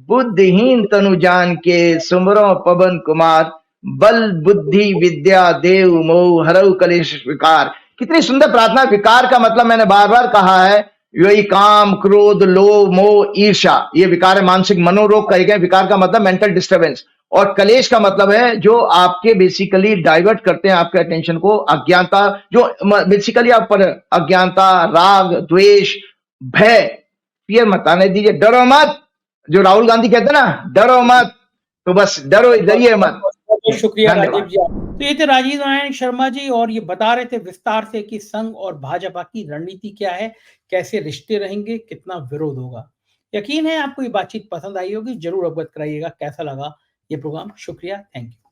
बुद्धिहीन तनु जान के सुमरो पवन कुमार, बल बुद्धि विद्या देव मोह हरऊ कलेश विकार। कितनी सुंदर प्रार्थना। विकार का मतलब मैंने बार बार कहा है, यही काम क्रोध लोभ मोह ईर्ष्या, ये विकार है, मानसिक मनोरोग कहे गए। विकार का मतलब मेंटल डिस्टर्बेंस। और कलेश का मतलब है जो आपके बेसिकली डाइवर्ट करते हैं आपके अटेंशन को, अज्ञानता, जो बेसिकली आप पर अज्ञानता, राग द्वेष भय, फियर मत आने दीजिए, डरो मत। जो राहुल गांधी कहते हैं ना, डरो मत, तो बस डरो, डरिए मत। बहुत शुक्रिया राजीव धन्यवाद। जी। तो ये थे राजीव नारायण शर्मा जी, और ये बता रहे थे विस्तार से कि संघ और भाजपा की रणनीति क्या है, कैसे रिश्ते रहेंगे, कितना विरोध होगा। यकीन है आपको ये बातचीत पसंद आई होगी, जरूर अवगत कराइएगा कैसा लगा ये प्रोग्राम। शुक्रिया, थैंक यू।